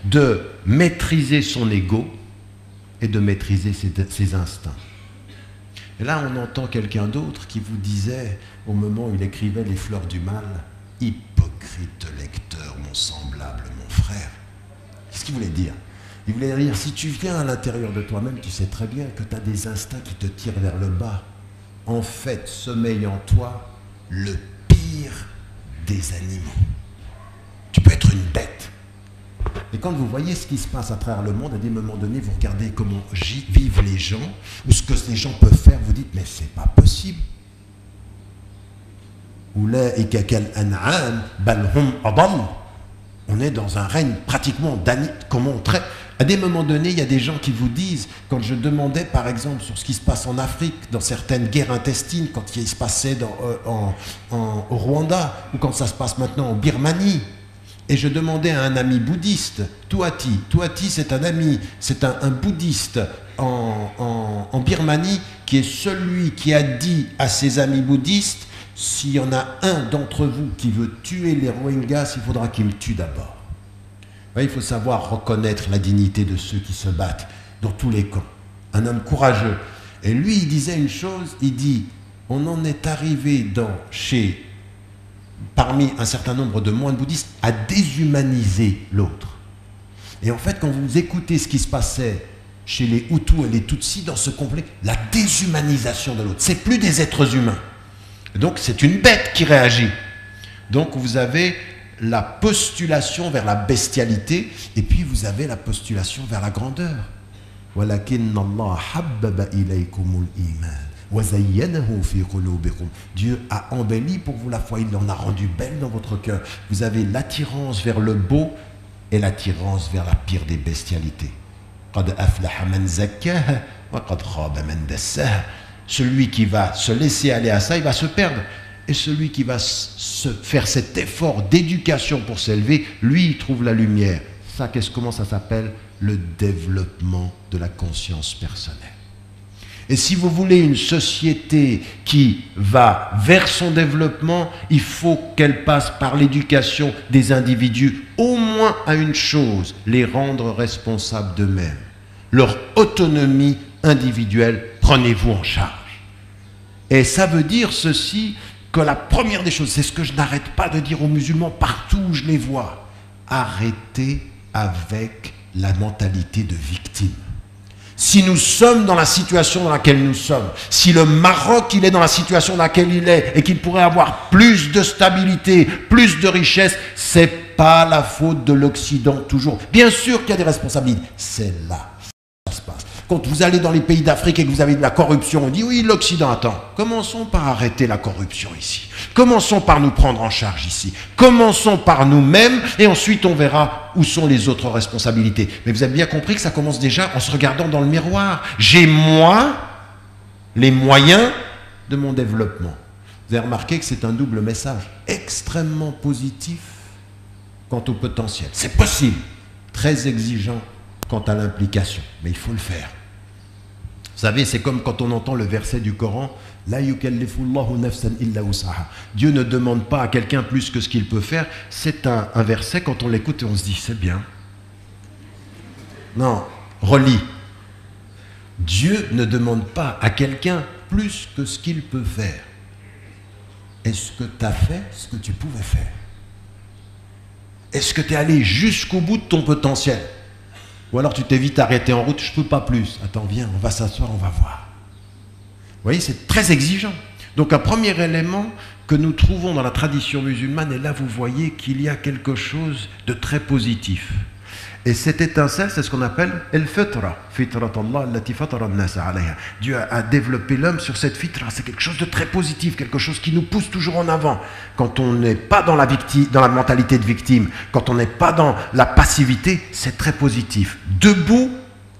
Speaker 2: de maîtriser son ego et de maîtriser ses instincts. Et là, on entend quelqu'un d'autre qui vous disait, au moment où il écrivait Les Fleurs du Mal, « Hypocrite lecteur, mon semblable, mon frère ». Qu'est-ce qu'il voulait dire? Il voulait dire, si tu viens à l'intérieur de toi-même, tu sais très bien que tu as des instincts qui te tirent vers le bas. En fait, sommeille en toi le pire des animaux. Tu peux être une bête. Et quand vous voyez ce qui se passe à travers le monde, à des moments donnés, vous regardez comment vivent les gens, ou ce que les gens peuvent faire, vous dites, mais c'est pas possible. On est dans un règne pratiquement comment on traite. À des moments donnés, il y a des gens qui vous disent, quand je demandais par exemple sur ce qui se passe en Afrique, dans certaines guerres intestines, quand il se passait au Rwanda, ou quand ça se passe maintenant en Birmanie, et je demandais à un ami bouddhiste, Touati, c'est un ami, c'est un bouddhiste en Birmanie, qui est celui qui a dit à ses amis bouddhistes, s'il y en a un d'entre vous qui veut tuer les Rohingyas, il faudra qu'il me tue d'abord. Il faut savoir reconnaître la dignité de ceux qui se battent dans tous les camps. Un homme courageux. Et lui, il disait une chose, il dit, on en est arrivé parmi un certain nombre de moines bouddhistes, à déshumaniser l'autre. Et en fait, quand vous écoutez ce qui se passait chez les Hutus et les Tutsis dans ce conflit, la déshumanisation de l'autre, c'est plus des êtres humains. Donc c'est une bête qui réagit. Donc vous avez la postulation vers la bestialité, et puis vous avez la postulation vers la grandeur. Dieu a embelli pour vous la foi, il en a rendu belle dans votre cœur. Vous avez l'attirance vers le beau et l'attirance vers la pire des bestialités. Celui qui va se laisser aller à ça, il va se perdre. Et celui qui va se faire cet effort d'éducation pour s'élever, lui, il trouve la lumière. Ça, comment ça s'appelle? Le développement de la conscience personnelle. Et si vous voulez une société qui va vers son développement, il faut qu'elle passe par l'éducation des individus, au moins à une chose, les rendre responsables d'eux-mêmes. Leur autonomie individuelle, prenez-vous en charge. Et ça veut dire ceci, que la première des choses, c'est ce que je n'arrête pas de dire aux musulmans partout où je les vois, arrêtez avec la mentalité de victime. Si nous sommes dans la situation dans laquelle nous sommes, si le Maroc il est dans la situation dans laquelle il est et qu'il pourrait avoir plus de stabilité, plus de richesse, c'est pas la faute de l'Occident toujours. Bien sûr qu'il y a des responsabilités, c'est là que ça se passe. Quand vous allez dans les pays d'Afrique et que vous avez de la corruption, on dit oui, l'Occident attend. Commençons par arrêter la corruption ici. Commençons par nous prendre en charge ici. Commençons par nous-mêmes et ensuite on verra où sont les autres responsabilités. Mais vous avez bien compris que ça commence déjà en se regardant dans le miroir. J'ai moi les moyens de mon développement. Vous avez remarqué que c'est un double message extrêmement positif quant au potentiel. C'est possible. Très exigeant quant à l'implication. Mais il faut le faire. Vous savez, c'est comme quand on entend le verset du Coran, La yukallifullahu nafsan illa wus'aha. Dieu ne demande pas à quelqu'un plus que ce qu'il peut faire. C'est un verset, quand on l'écoute, et on se dit, c'est bien. Non, relis. Dieu ne demande pas à quelqu'un plus que ce qu'il peut faire. Est-ce que tu as fait ce que tu pouvais faire? Est-ce que tu es allé jusqu'au bout de ton potentiel? Ou alors tu t'es vite arrêté en route, je ne peux pas plus. Attends, viens, on va s'asseoir, on va voir. Vous voyez, c'est très exigeant. Donc un premier élément que nous trouvons dans la tradition musulmane, et là vous voyez qu'il y a quelque chose de très positif. Et cette étincelle, c'est ce qu'on appelle el-fitra, fitratallah allati fatara an-nas alayha. Dieu a développé l'homme sur cette fitra, c'est quelque chose de très positif, quelque chose qui nous pousse toujours en avant. Quand on n'est pas dans la mentalité de victime, quand on n'est pas dans la passivité, c'est très positif. Debout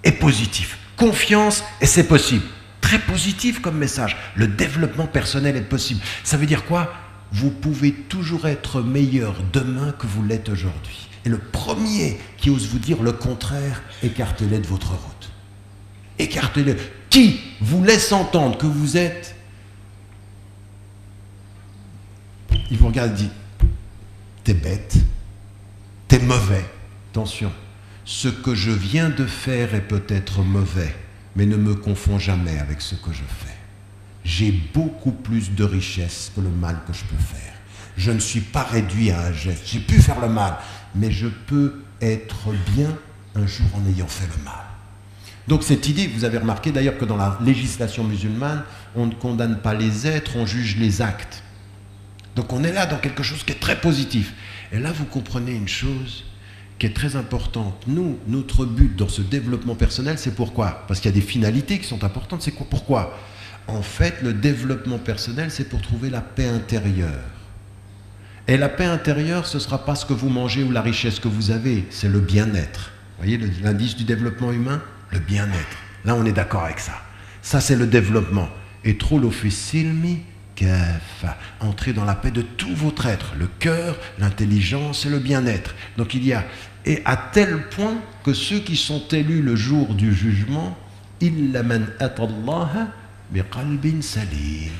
Speaker 2: et positif. Confiance et c'est possible. Très positif comme message. Le développement personnel est possible. Ça veut dire quoi? Vous pouvez toujours être meilleur demain que vous l'êtes aujourd'hui. Et le premier qui ose vous dire le contraire, écartez-le de votre route. Écartez-le. Qui vous laisse entendre que vous êtes... Il vous regarde et dit, t'es bête, t'es mauvais. Attention, ce que je viens de faire est peut-être mauvais, mais ne me confonds jamais avec ce que je fais. J'ai beaucoup plus de richesse que le mal que je peux faire. Je ne suis pas réduit à un geste. J'ai pu faire le mal, mais je peux être bien un jour en ayant fait le mal. Donc cette idée, vous avez remarqué d'ailleurs que dans la législation musulmane, on ne condamne pas les êtres, on juge les actes. Donc on est là dans quelque chose qui est très positif. Et là, vous comprenez une chose qui est très importante. Nous, notre but dans ce développement personnel, c'est pourquoi? Parce qu'il y a des finalités qui sont importantes. C'est quoi? Pourquoi? En fait, le développement personnel, c'est pour trouver la paix intérieure. Et la paix intérieure, ce ne sera pas ce que vous mangez ou la richesse que vous avez, c'est le bien-être. Vous voyez l'indice du développement humain? Le bien-être. Là, on est d'accord avec ça. Ça, c'est le développement. Et trop l'offisilmi kafa. Entrer dans la paix de tout votre être, le cœur, l'intelligence et le bien-être. Donc il y a, et à tel point que ceux qui sont élus le jour du jugement, illa man atallaha biqalbin salim.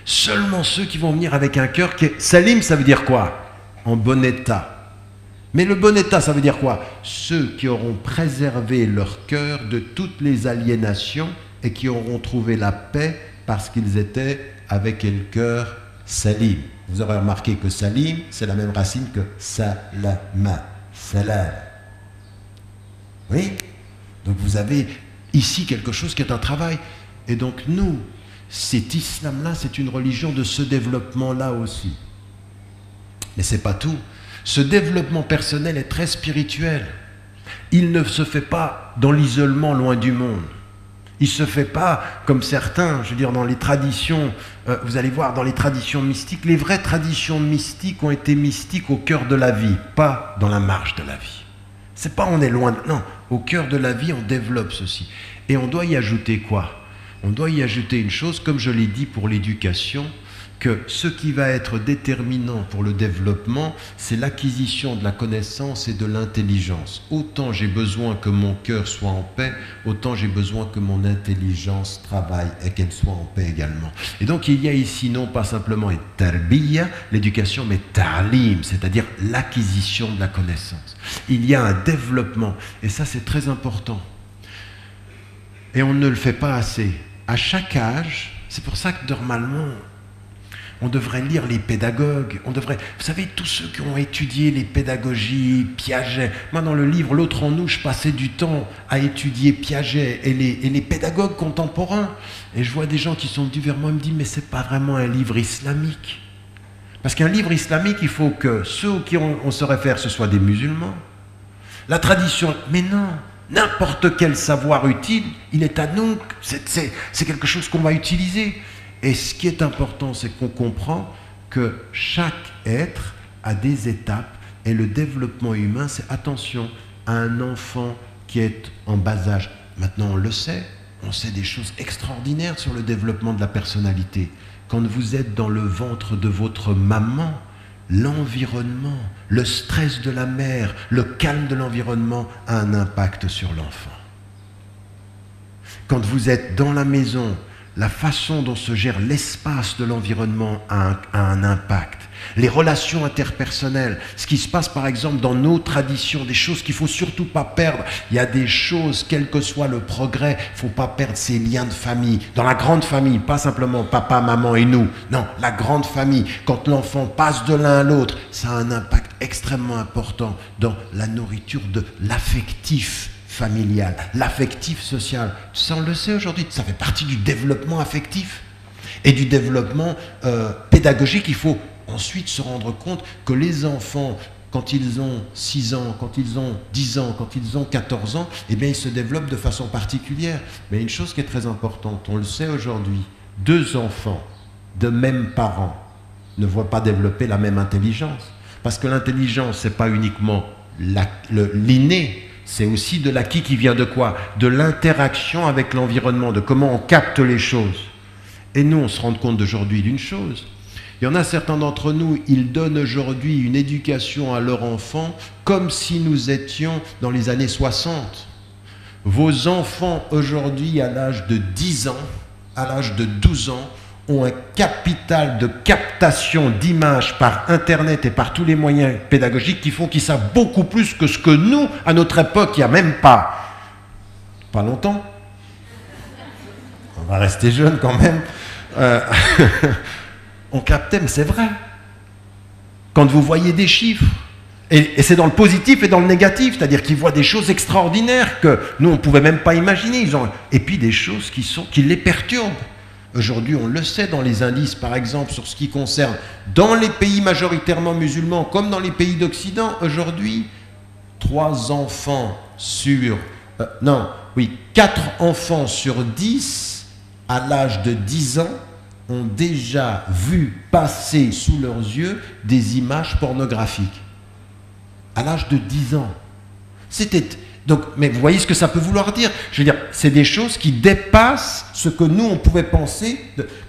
Speaker 2: Seulement ceux qui vont venir avec un cœur qui est... Salim, ça veut dire quoi? En bon état. Mais le bon état, ça veut dire quoi? Ceux qui auront préservé leur cœur de toutes les aliénations et qui auront trouvé la paix parce qu'ils étaient avec le cœur salim. Vous aurez remarqué que salim, c'est la même racine que salama. Salam. Oui? Donc vous avez ici quelque chose qui est un travail. Et donc nous... Cet islam-là, c'est une religion de ce développement-là aussi. Mais ce n'est pas tout. Ce développement personnel est très spirituel. Il ne se fait pas dans l'isolement loin du monde. Il ne se fait pas comme certains, je veux dire, dans les traditions, vous allez voir, dans les traditions mystiques, les vraies traditions mystiques ont été mystiques au cœur de la vie, pas dans la marge de la vie. C'est pas on est loin, non, au cœur de la vie, on développe ceci. Et on doit y ajouter quoi? On doit y ajouter une chose, comme je l'ai dit pour l'éducation, que ce qui va être déterminant pour le développement, c'est l'acquisition de la connaissance et de l'intelligence. Autant j'ai besoin que mon cœur soit en paix, autant j'ai besoin que mon intelligence travaille et qu'elle soit en paix également. Et donc il y a ici non pas simplement tarbiya, l'éducation, mais ta'lim, c'est-à-dire l'acquisition de la connaissance. Il y a un développement, et ça c'est très important. Et on ne le fait pas assez. À chaque âge, c'est pour ça que normalement, on devrait lire les pédagogues, vous savez, tous ceux qui ont étudié les pédagogies, Piaget. Moi, dans le livre L'autre en nous, je passais du temps à étudier Piaget et les pédagogues contemporains. Et je vois des gens qui sont venus vers moi et me disent, mais c'est pas vraiment un livre islamique. Parce qu'un livre islamique, il faut que ceux auxquels on se réfère, ce soient des musulmans. La tradition, mais non. N'importe quel savoir utile, il est à nous, c'est quelque chose qu'on va utiliser. Et ce qui est important, c'est qu'on comprend que chaque être a des étapes et le développement humain, c'est attention à un enfant qui est en bas âge. Maintenant, on sait des choses extraordinaires sur le développement de la personnalité. Quand vous êtes dans le ventre de votre maman, l'environnement, le stress de la mère, le calme de l'environnement a un impact sur l'enfant. Quand vous êtes dans la maison, la façon dont se gère l'espace de l'environnement a un impact. Les relations interpersonnelles, ce qui se passe par exemple dans nos traditions, des choses qu'il ne faut surtout pas perdre. Il y a des choses, quel que soit le progrès, il ne faut pas perdre ces liens de famille. Dans la grande famille, pas simplement papa, maman et nous. Non, la grande famille, quand l'enfant passe de l'un à l'autre, ça a un impact extrêmement important dans la nourriture de l'affectif familial, l'affectif social. Ça, on le sait aujourd'hui, ça fait partie du développement affectif et du développement pédagogique. Il faut ensuite se rendre compte que les enfants, quand ils ont 6 ans, quand ils ont 10 ans, quand ils ont 14 ans, eh bien, ils se développent de façon particulière. Mais une chose qui est très importante, on le sait aujourd'hui, 2 enfants de même parents ne voient pas développer la même intelligence. Parce que l'intelligence, ce n'est pas uniquement l'inné, c'est aussi de l'acquis qui vient de quoi? De l'interaction avec l'environnement, de comment on capte les choses. Et nous, on se rend compte d'aujourd'hui d'une chose. Il y en a certains d'entre nous, ils donnent aujourd'hui une éducation à leurs enfants comme si nous étions dans les années 60. Vos enfants aujourd'hui, à l'âge de 10 ans, à l'âge de 12 ans, ont un capital de captation d'images par Internet et par tous les moyens pédagogiques qui font qu'ils savent beaucoup plus que ce que nous, à notre époque, il n'y a même pas longtemps. On va rester jeune quand même. On captait, mais c'est vrai. Quand vous voyez des chiffres, et c'est dans le positif et dans le négatif, c'est-à-dire qu'ils voient des choses extraordinaires que nous, on ne pouvait même pas imaginer. Et puis des choses qui les perturbent. Aujourd'hui, on le sait dans les indices, par exemple, sur ce qui concerne dans les pays majoritairement musulmans, comme dans les pays d'Occident, aujourd'hui, 4 enfants sur 10, à l'âge de 10 ans, ont déjà vu passer sous leurs yeux des images pornographiques. À l'âge de 10 ans. Donc, mais vous voyez ce que ça peut vouloir dire. Je veux dire, c'est des choses qui dépassent ce que nous, on pouvait penser.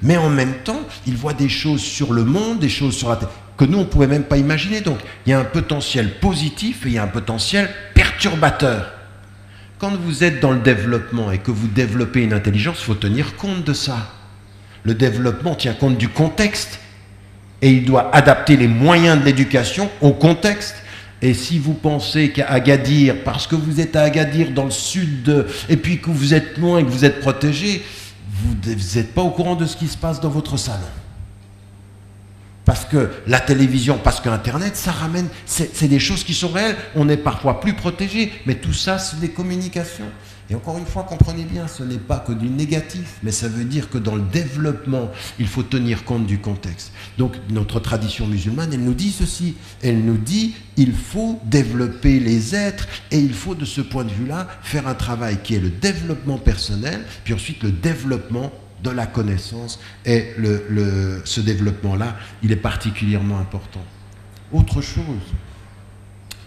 Speaker 2: Mais en même temps, ils voient des choses sur le monde, des choses sur la terre, que nous, on ne pouvait même pas imaginer. Donc, il y a un potentiel positif et il y a un potentiel perturbateur. Quand vous êtes dans le développement et que vous développez une intelligence, il faut tenir compte de ça. Le développement tient compte du contexte et il doit adapter les moyens de l'éducation au contexte. Et si vous pensez qu'à Agadir, parce que vous êtes à Agadir dans le sud, et puis que vous êtes loin et que vous êtes protégé, vous n'êtes pas au courant de ce qui se passe dans votre salon. Parce que la télévision, parce qu'Internet, ça ramène, c'est des choses qui sont réelles. On est parfois plus protégé, mais tout ça, c'est des communications. Et encore une fois, comprenez bien, ce n'est pas que du négatif, mais ça veut dire que dans le développement, il faut tenir compte du contexte. Donc notre tradition musulmane, elle nous dit ceci, elle nous dit il faut développer les êtres et il faut de ce point de vue-là faire un travail qui est le développement personnel, puis ensuite le développement de la connaissance et ce développement-là, il est particulièrement important. Autre chose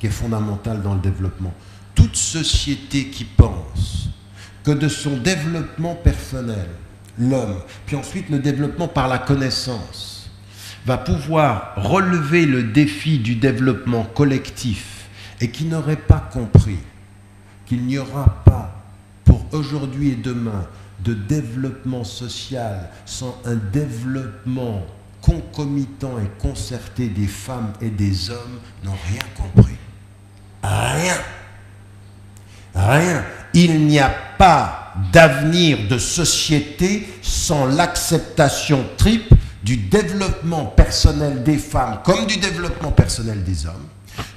Speaker 2: qui est fondamentale dans le développement, toute société qui pense que de son développement personnel, l'homme, puis ensuite le développement par la connaissance, va pouvoir relever le défi du développement collectif et qui n'aurait pas compris qu'il n'y aura pas pour aujourd'hui et demain de développement social sans un développement concomitant et concerté des femmes et des hommes, n'ont rien compris. Rien. Rien. Il n'y a pas d'avenir de société sans l'acceptation triple du développement personnel des femmes comme du développement personnel des hommes,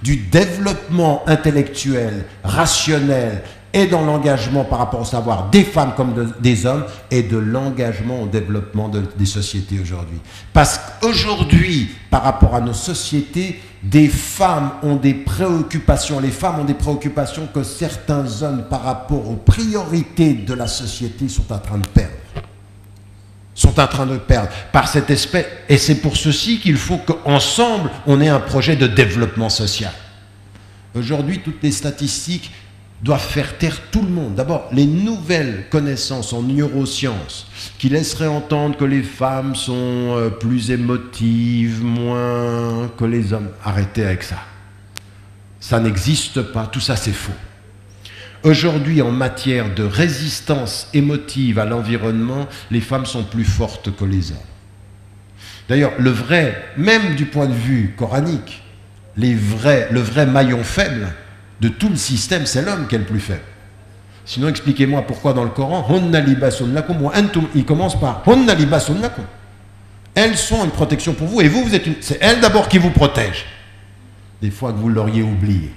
Speaker 2: du développement intellectuel, rationnel et dans l'engagement par rapport au savoir des femmes comme des hommes et de l'engagement au développement des sociétés aujourd'hui. Parce qu'aujourd'hui, par rapport à nos sociétés, des femmes ont des préoccupations, les femmes ont des préoccupations que certains hommes par rapport aux priorités de la société sont en train de perdre. Sont en train de perdre par cette espèce, et c'est pour ceci qu'il faut qu'ensemble on ait un projet de développement social. Aujourd'hui, toutes les statistiques doivent faire taire tout le monde. D'abord, les nouvelles connaissances en neurosciences qui laisseraient entendre que les femmes sont plus émotives, moins que les hommes. Arrêtez avec ça. Ça n'existe pas, tout ça c'est faux. Aujourd'hui, en matière de résistance émotive à l'environnement, les femmes sont plus fortes que les hommes. D'ailleurs, le vrai, même du point de vue coranique, le vrai maillon faible de tout le système, c'est l'homme qui est le plus faible. Sinon, expliquez-moi pourquoi dans le Coran, Hunna libasun lakum wa antum, il commence par Hunna libasun lakum. Elles sont une protection pour vous, et vous, c'est elles d'abord qui vous protègent. Des fois que vous l'auriez oublié.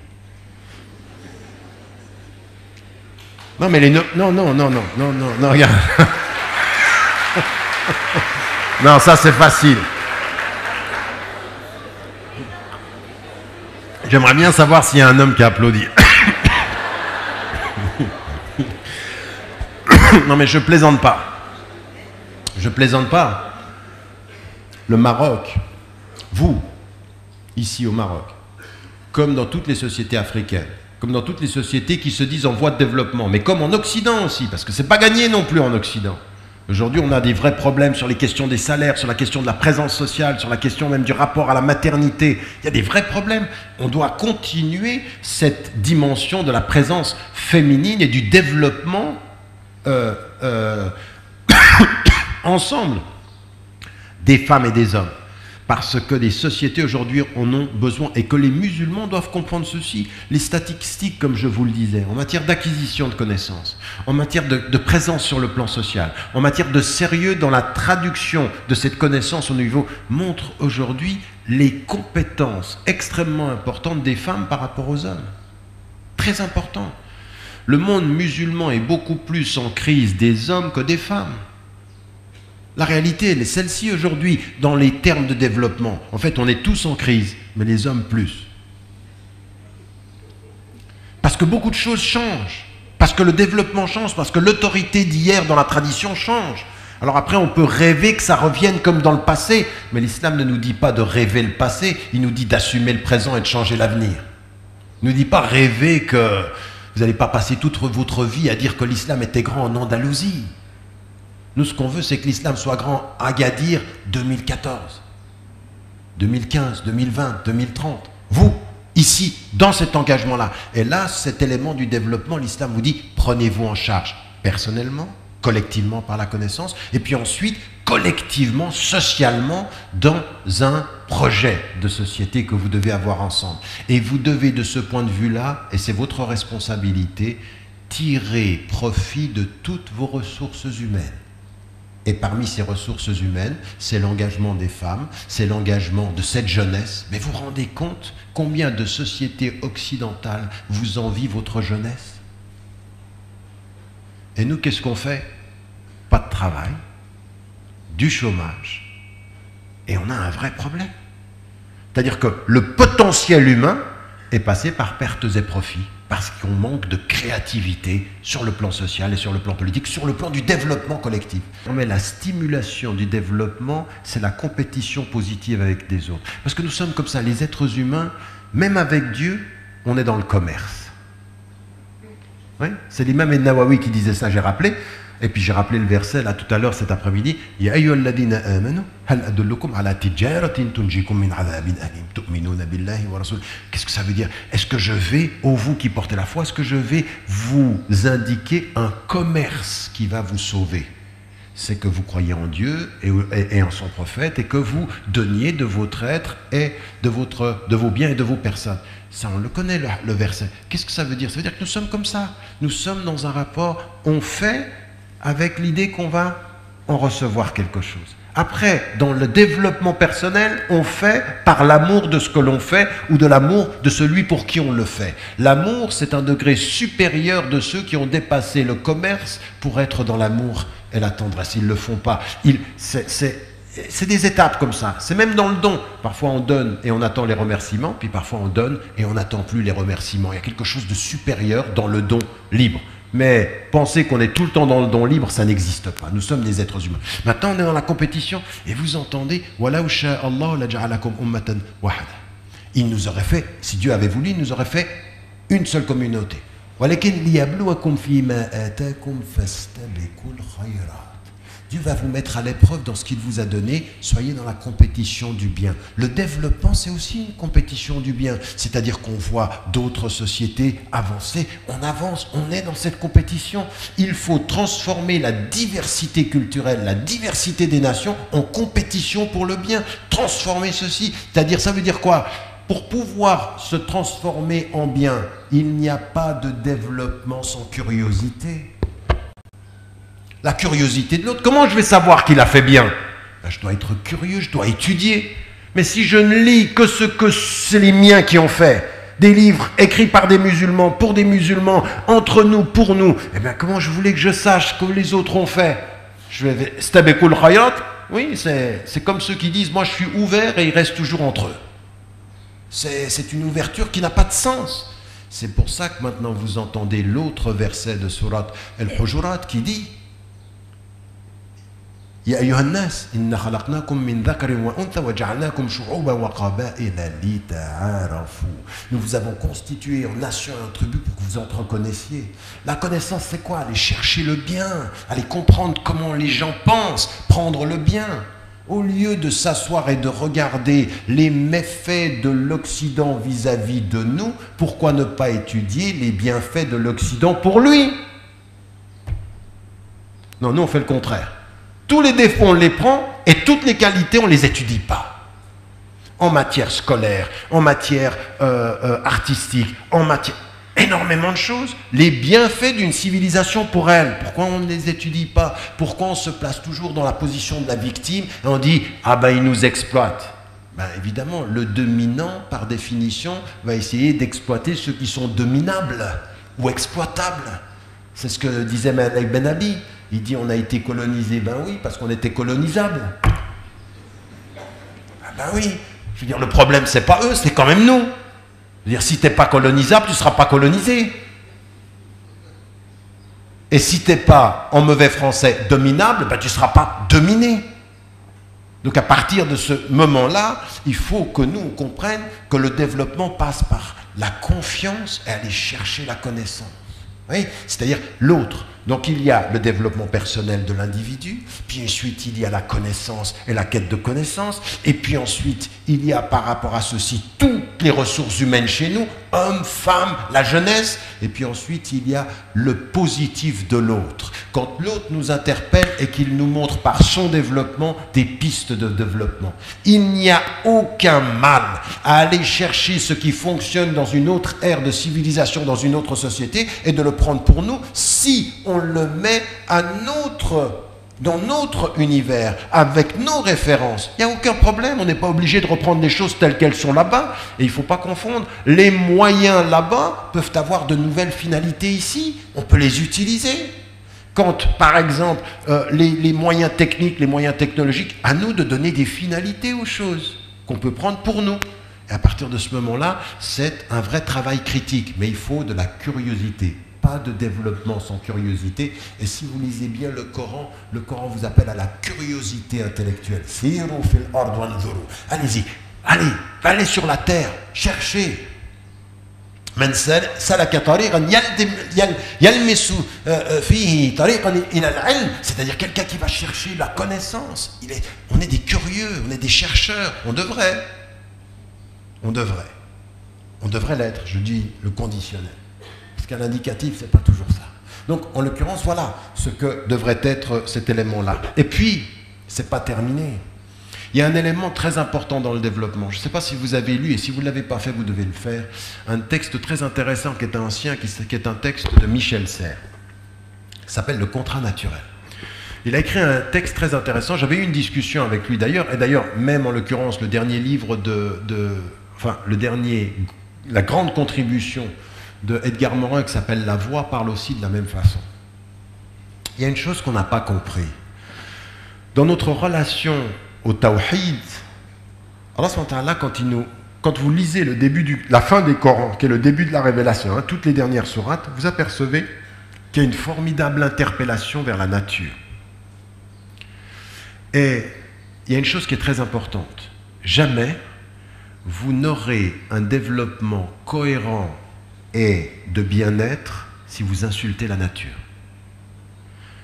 Speaker 2: Non, mais non, regarde. Non, ça c'est facile. J'aimerais bien savoir s'il y a un homme qui applaudit. Non, mais je plaisante pas. Je plaisante pas. Le Maroc, vous, ici au Maroc, comme dans toutes les sociétés africaines, comme dans toutes les sociétés qui se disent en voie de développement, mais comme en Occident aussi, parce que c'est pas gagné non plus en Occident. Aujourd'hui, on a des vrais problèmes sur les questions des salaires, sur la question de la présence sociale, sur la question même du rapport à la maternité. Il y a des vrais problèmes. On doit continuer cette dimension de la présence féminine et du développement ensemble des femmes et des hommes. Parce que les sociétés aujourd'hui en ont besoin et que les musulmans doivent comprendre ceci. Les statistiques, comme je vous le disais, en matière d'acquisition de connaissances, en matière de présence sur le plan social, en matière de sérieux dans la traduction de cette connaissance au niveau, montrent aujourd'hui les compétences extrêmement importantes des femmes par rapport aux hommes. Très important. Le monde musulman est beaucoup plus en crise des hommes que des femmes. La réalité, elle est celle-ci aujourd'hui, dans les termes de développement. En fait, on est tous en crise, mais les hommes plus. Parce que beaucoup de choses changent. Parce que le développement change, parce que l'autorité d'hier dans la tradition change. Alors après, on peut rêver que ça revienne comme dans le passé, mais l'islam ne nous dit pas de rêver le passé, il nous dit d'assumer le présent et de changer l'avenir. Il ne nous dit pas rêver que vous n'allez pas passer toute votre vie à dire que l'islam était grand en Andalousie. Nous, ce qu'on veut, c'est que l'islam soit grand à Agadir 2014, 2015, 2020, 2030. Vous, ici, dans cet engagement-là. Et là, cet élément du développement, l'islam vous dit, prenez-vous en charge personnellement, collectivement par la connaissance, et puis ensuite, collectivement, socialement, dans un projet de société que vous devez avoir ensemble. Et vous devez, de ce point de vue-là, et c'est votre responsabilité, tirer profit de toutes vos ressources humaines. Et parmi ces ressources humaines, c'est l'engagement des femmes, c'est l'engagement de cette jeunesse. Mais vous vous rendez compte combien de sociétés occidentales vous envient votre jeunesse? Et nous, qu'est-ce qu'on fait? Pas de travail, du chômage, et on a un vrai problème. C'est-à-dire que le potentiel humain est passé par pertes et profits. Parce qu'on manque de créativité sur le plan social et sur le plan politique, sur le plan du développement collectif. Mais la stimulation du développement, c'est la compétition positive avec des autres. Parce que nous sommes comme ça, les êtres humains, même avec Dieu, on est dans le commerce. Oui, c'est l'imam El-Nawawi qui disait ça, j'ai rappelé. Et puis j'ai rappelé le verset là tout à l'heure cet après-midi. Ya ayyuhalladhina amanu hal adullukum ala tijaratin tunjikum min adhabin alim tu'minuna billahi wa rasul. Qu'est-ce que ça veut dire? Est-ce que je vais, ô vous qui portez la foi, est-ce que je vais vous indiquer un commerce qui va vous sauver? C'est que vous croyez en Dieu et en son prophète et que vous donniez de votre être et de vos biens et de vos personnes. Ça, on le connaît, le verset. Qu'est-ce que ça veut dire? Ça veut dire que nous sommes comme ça. Nous sommes dans un rapport, on fait avec l'idée qu'on va en recevoir quelque chose. Après, dans le développement personnel, on fait par l'amour de ce que l'on fait ou de l'amour de celui pour qui on le fait. L'amour, c'est un degré supérieur de ceux qui ont dépassé le commerce pour être dans l'amour et la tendresse. Ils ne le font pas. C'est des étapes comme ça. C'est même dans le don. Parfois on donne et on attend les remerciements, puis parfois on donne et on n'attend plus les remerciements. Il y a quelque chose de supérieur dans le don libre. Mais penser qu'on est tout le temps dans le don libre, ça n'existe pas. Nous sommes des êtres humains. Maintenant, on est dans la compétition et vous entendez « Walau sha'Allah la ja'alakum ummatan wahada ». Il nous aurait fait, si Dieu avait voulu, il nous aurait fait une seule communauté. « Walakin liyabluwakum fima atakum fastabiqul khayrat ». Dieu va vous mettre à l'épreuve dans ce qu'il vous a donné. Soyez dans la compétition du bien. Le développement, c'est aussi une compétition du bien. C'est-à-dire qu'on voit d'autres sociétés avancer. On avance, on est dans cette compétition. Il faut transformer la diversité culturelle, la diversité des nations en compétition pour le bien. Transformer ceci. C'est-à-dire, ça veut dire quoi? Pour pouvoir se transformer en bien, il n'y a pas de développement sans curiosité. La curiosité de l'autre. Comment je vais savoir qu'il a fait bien? Ben, je dois être curieux, je dois étudier. Mais si je ne lis que ce que c'est les miens qui ont fait, des livres écrits par des musulmans, pour des musulmans, entre nous, pour nous, eh bien comment je voulais que je sache ce que les autres ont fait? Je vais stabekul khayrat. Oui, c'est comme ceux qui disent, moi je suis ouvert et ils restent toujours entre eux. C'est une ouverture qui n'a pas de sens. C'est pour ça que maintenant vous entendez l'autre verset de Surat Al-Hujurat qui dit Ya ayyuhan nas, inna khalaqnakum min dhakarin wa untha wa ja'alnakum shu'uban wa qaba'ila lita'arafu. Nous vous avons constitué en nation et en tribu pour que vous entreconnaissiez. La connaissance, c'est quoi? Aller chercher le bien, aller comprendre comment les gens pensent, prendre le bien. Au lieu de s'asseoir et de regarder les méfaits de l'Occident vis-à-vis de nous, pourquoi ne pas étudier les bienfaits de l'Occident pour lui? Non, nous on fait le contraire. Tous les défauts, on les prend et toutes les qualités, on ne les étudie pas. En matière scolaire, en matière artistique, en matière... énormément de choses. Les bienfaits d'une civilisation pour elle. Pourquoi on ne les étudie pas? Pourquoi on se place toujours dans la position de la victime et on dit « Ah ben, il nous exploite ». Ben, évidemment, le dominant, par définition, va essayer d'exploiter ceux qui sont dominables ou exploitables. C'est ce que disait Malik Ben Ali. Il dit on a été colonisé, ben oui, parce qu'on était colonisable. Ah ben oui, je veux dire, le problème c'est pas eux, c'est quand même nous. Je veux dire, si tu n'es pas colonisable, tu ne seras pas colonisé. Et si tu n'es pas, en mauvais français, dominable, ben tu ne seras pas dominé. Donc à partir de ce moment-là, il faut que nous on comprenne que le développement passe par la confiance et aller chercher la connaissance. Oui, c'est-à-dire l'autre. Donc il y a le développement personnel de l'individu, puis ensuite il y a la connaissance et la quête de connaissance, et puis ensuite il y a par rapport à ceci toutes les ressources humaines chez nous, hommes, femmes, la jeunesse, et puis ensuite il y a le positif de l'autre. Quand l'autre nous interpelle et qu'il nous montre par son développement des pistes de développement. Il n'y a aucun mal à aller chercher ce qui fonctionne dans une autre ère de civilisation, dans une autre société, et de le prendre pour nous si on le met dans notre univers, avec nos références. Il n'y a aucun problème, on n'est pas obligé de reprendre les choses telles qu'elles sont là-bas. Et il ne faut pas confondre, les moyens là-bas peuvent avoir de nouvelles finalités ici, on peut les utiliser. Quand, par exemple, les moyens techniques, les moyens technologiques, à nous de donner des finalités aux choses qu'on peut prendre pour nous. Et à partir de ce moment-là, c'est un vrai travail critique, mais il faut de la curiosité. Pas de développement sans curiosité. Et si vous lisez bien le Coran vous appelle à la curiosité intellectuelle. Allez-y, allez sur la terre, cherchez.
Speaker 3: من سلك طريقا يلمس فيه طريقا إلى العلم, c'est-à-dire quelqu'un qui va chercher la connaissance. On est des curieux, on est des chercheurs, on devrait l'être, je dis le conditionnel, parce qu'à l'indicatif c'est pas toujours ça. Donc en l'occurrence voilà ce que devrait être cet élément-là. Et puis c'est pas terminé. Il y a un élément très important dans le développement. Je ne sais pas si vous avez lu, et si vous ne l'avez pas fait, vous devez le faire, un texte très intéressant qui est ancien, qui est un texte de Michel Serres. Il s'appelle Le contrat naturel. Il a écrit un texte très intéressant. J'avais eu une discussion avec lui d'ailleurs, et d'ailleurs, même en l'occurrence, le dernier livre la grande contribution de Edgar Morin qui s'appelle La Voix parle aussi de la même façon. Il y a une chose qu'on n'a pas compris. Dans notre relation au Tawhid, Allah subhanahu wa ta'ala, quand vous lisez la fin des Corans, qui est le début de la révélation, toutes les dernières sourates, vous apercevez qu'il y a une formidable interpellation vers la nature. Et il y a une chose qui est très importante. Jamais vous n'aurez un développement cohérent et de bien-être si vous insultez la nature.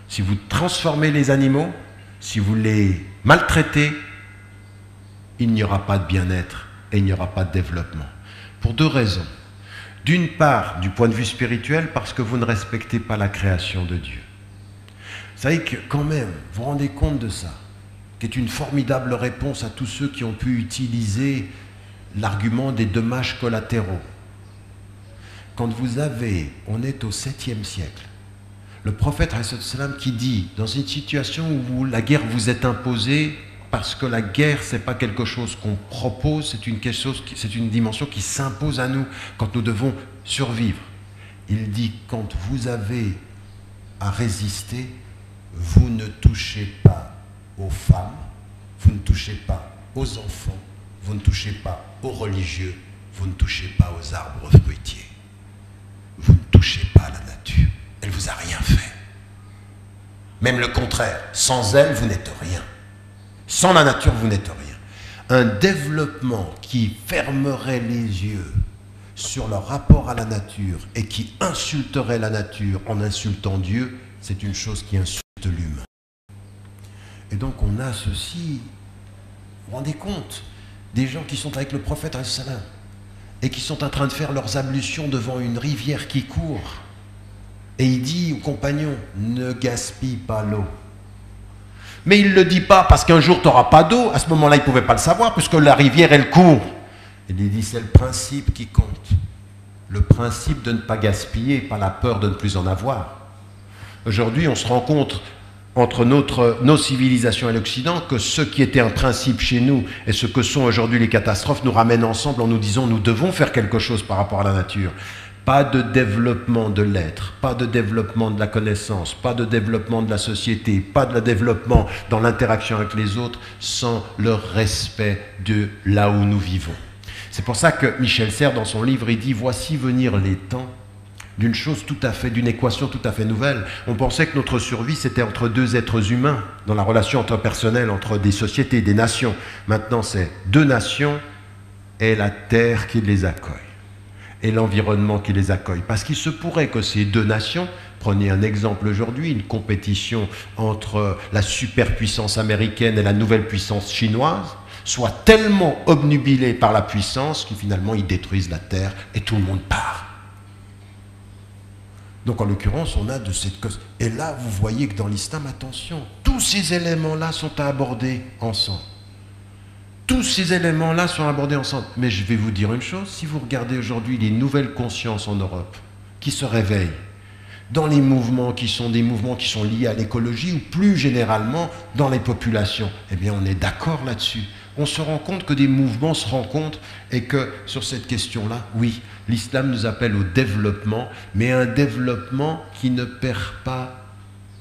Speaker 3: Si vous transformez les animaux, si vous les maltraitez, il n'y aura pas de bien-être et il n'y aura pas de développement. Pour deux raisons. D'une part, du point de vue spirituel, parce que vous ne respectez pas la création de Dieu. Vous savez que quand même, vous vous rendez compte de ça, qui est une formidable réponse à tous ceux qui ont pu utiliser l'argument des dommages collatéraux. Quand on est au 7e siècle, le prophète qui dit, dans une situation où la guerre vous est imposée, parce que la guerre, ce n'est pas quelque chose qu'on propose, c'est une dimension qui s'impose à nous quand nous devons survivre. Il dit, quand vous avez à résister, vous ne touchez pas aux femmes, vous ne touchez pas aux enfants, vous ne touchez pas aux religieux, vous ne touchez pas aux arbres fruitiers. Vous ne touchez pas à la nature. Elle ne vous a rien fait. Même le contraire. Sans elle, vous n'êtes rien. Sans la nature, vous n'êtes rien. Un développement qui fermerait les yeux sur leur rapport à la nature et qui insulterait la nature en insultant Dieu, c'est une chose qui insulte l'humain. Et donc on a ceci, vous vous rendez compte, des gens qui sont avec le prophète et qui sont en train de faire leurs ablutions devant une rivière qui court. Et il dit aux compagnons, ne gaspille pas l'eau. Mais il ne le dit pas parce qu'un jour tu n'auras pas d'eau. À ce moment-là, il ne pouvait pas le savoir puisque la rivière, elle court. Il dit, c'est le principe qui compte. Le principe de ne pas gaspiller, pas la peur de ne plus en avoir. Aujourd'hui, on se rend compte entre nos civilisations et l'Occident que ce qui était un principe chez nous et ce que sont aujourd'hui les catastrophes nous ramènent ensemble en nous disant nous devons faire quelque chose par rapport à la nature. Pas de développement de l'être, pas de développement de la connaissance, pas de développement de la société, pas de développement dans l'interaction avec les autres sans le respect de là où nous vivons. C'est pour ça que Michel Serres, dans son livre, il dit « Voici venir les temps d'une équation tout à fait nouvelle. On pensait que notre survie, c'était entre deux êtres humains, dans la relation interpersonnelle entre des sociétés, des nations. Maintenant, c'est deux nations et la terre qui les accueille. Et l'environnement qui les accueille. Parce qu'il se pourrait que ces deux nations, prenez un exemple aujourd'hui, une compétition entre la superpuissance américaine et la nouvelle puissance chinoise, soient tellement obnubilés par la puissance que finalement ils détruisent la terre et tout le monde part. Donc en l'occurrence, on a de cette cause. Et là, vous voyez que dans l'islam, attention, tous ces éléments-là sont à aborder ensemble. Tous ces éléments-là sont abordés ensemble. Mais je vais vous dire une chose, si vous regardez aujourd'hui les nouvelles consciences en Europe qui se réveillent, dans les mouvements qui sont des mouvements qui sont liés à l'écologie ou plus généralement dans les populations, eh bien on est d'accord là-dessus. On se rend compte que des mouvements se rencontrent et que sur cette question-là, oui, l'islam nous appelle au développement, mais un développement qui ne perd pas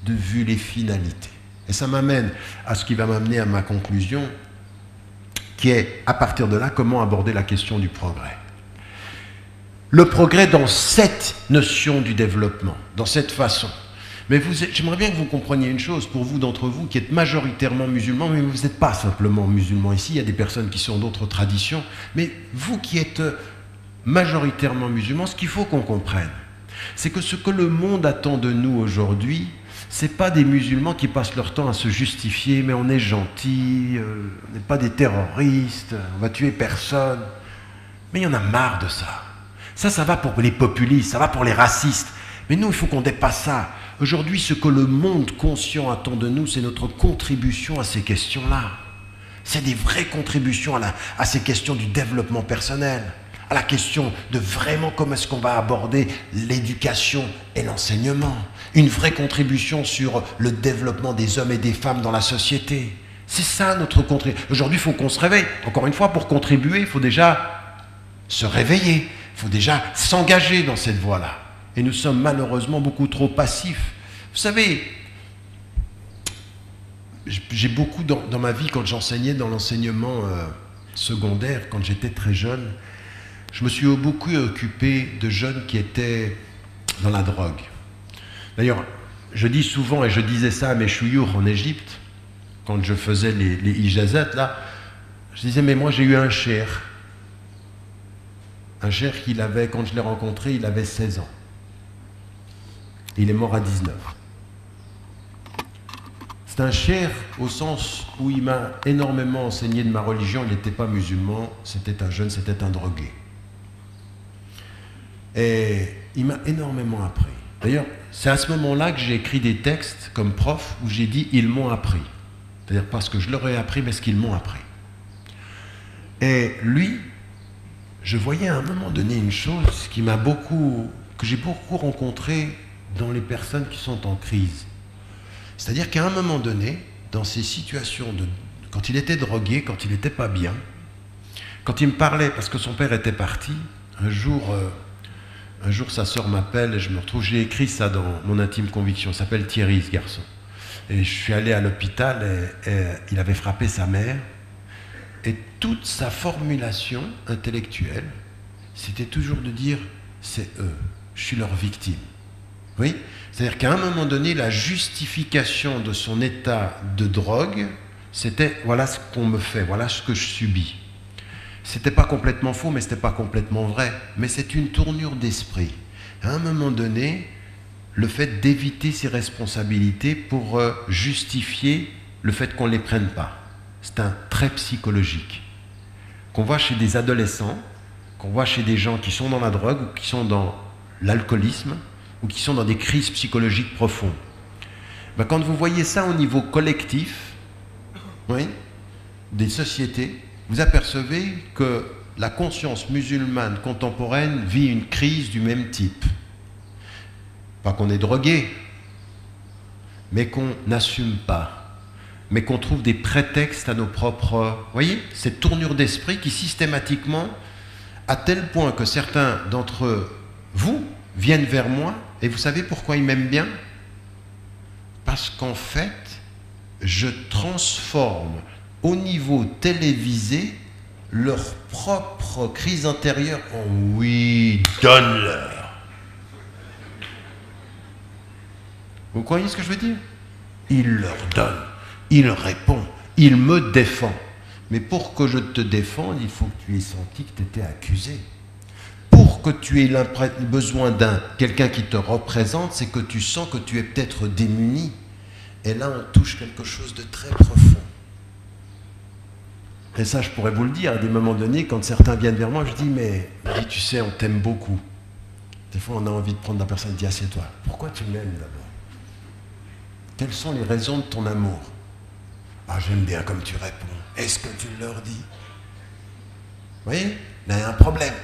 Speaker 3: de vue les finalités. Et ça m'amène à ce qui va m'amener à ma conclusion, qui est, à partir de là, comment aborder la question du progrès. Le progrès dans cette notion du développement, dans cette façon. Mais j'aimerais bien que vous compreniez une chose, pour vous d'entre vous qui êtes majoritairement musulmans, mais vous n'êtes pas simplement musulmans ici, il y a des personnes qui sont d'autres traditions, mais vous qui êtes majoritairement musulmans, ce qu'il faut qu'on comprenne, c'est que ce que le monde attend de nous aujourd'hui, ce n'est pas des musulmans qui passent leur temps à se justifier, mais on est gentils, on n'est pas des terroristes, on va tuer personne. Mais il y en a marre de ça. Ça va pour les populistes, ça va pour les racistes. Mais nous, il faut qu'on dépasse ça. Aujourd'hui, ce que le monde conscient attend de nous, c'est notre contribution à ces questions-là. C'est des vraies contributions à ces questions du développement personnel, à la question de vraiment comment est-ce qu'on va aborder l'éducation et l'enseignement. Une vraie contribution sur le développement des hommes et des femmes dans la société. C'est ça notre contribution. Aujourd'hui, il faut qu'on se réveille. Encore une fois, pour contribuer, il faut déjà se réveiller. Il faut déjà s'engager dans cette voie-là. Et nous sommes malheureusement beaucoup trop passifs. Vous savez, j'ai beaucoup dans ma vie, quand j'enseignais dans l'enseignement secondaire, quand j'étais très jeune, je me suis beaucoup occupé de jeunes qui étaient dans la drogue. D'ailleurs, je dis souvent, et je disais ça à mes chouyours en Égypte, quand je faisais les ijazat, là, je disais, mais moi j'ai eu un cheikh. Un cheikh qu'il avait, quand je l'ai rencontré, il avait 16 ans. Il est mort à 19. C'est un cheikh au sens où il m'a énormément enseigné de ma religion. Il n'était pas musulman, c'était un jeune, c'était un drogué. Et il m'a énormément appris. D'ailleurs, c'est à ce moment-là que j'ai écrit des textes comme prof où j'ai dit « ils m'ont appris ». C'est-à-dire pas ce que je leur ai appris, mais ce qu'ils m'ont appris. Et lui, je voyais à un moment donné une chose que j'ai beaucoup rencontré dans les personnes qui sont en crise. C'est-à-dire qu'à un moment donné, dans ces situations, quand il était drogué, quand il n'était pas bien, quand il me parlait, parce que son père était parti, un jour sa sœur m'appelle et je me retrouve, j'ai écrit ça dans mon intime conviction, il s'appelle Thierry, ce garçon. Et je suis allé à l'hôpital et il avait frappé sa mère. Et toute sa formulation intellectuelle, c'était toujours de dire « c'est eux, je suis leur victime ». Oui, c'est-à-dire qu'à un moment donné, la justification de son état de drogue, c'était « voilà ce qu'on me fait, voilà ce que je subis ». C'était pas complètement faux, mais c'était pas complètement vrai. Mais c'est une tournure d'esprit. À un moment donné, le fait d'éviter ses responsabilités pour justifier le fait qu'on ne les prenne pas. C'est un trait psychologique qu'on voit chez des adolescents, qu'on voit chez des gens qui sont dans la drogue ou qui sont dans l'alcoolisme ou qui sont dans des crises psychologiques profondes. Ben, quand vous voyez ça au niveau collectif, oui, des sociétés, vous apercevez que la conscience musulmane contemporaine vit une crise du même type. Pas qu'on est drogué, mais qu'on n'assume pas. Mais qu'on trouve des prétextes à nos propres... Vous voyez, cette tournure d'esprit qui systématiquement, à tel point que certains d'entre vous viennent vers moi, et vous savez pourquoi ils m'aiment bien? Parce qu'en fait, je transforme au niveau télévisé leur propre crise intérieure en « oui, donne-leur ». Vous croyez ce que je veux dire? Il leur donne. Il répond, il me défend. Mais pour que je te défende, il faut que tu aies senti que tu étais accusé. Pour que tu aies besoin d'un quelqu'un qui te représente, c'est que tu sens que tu es peut-être démuni. Et là, on touche quelque chose de très profond. Et ça, je pourrais vous le dire, à des moments donnés, quand certains viennent vers moi, je dis, mais tu sais, on t'aime beaucoup. Des fois, on a envie de prendre la personne et de dire, assieds-toi. Pourquoi tu m'aimes d'abord? Quelles sont les raisons de ton amour? Ah, j'aime bien comme tu réponds. Est-ce que tu leur dis? Vous voyez? Là, il y a un problème.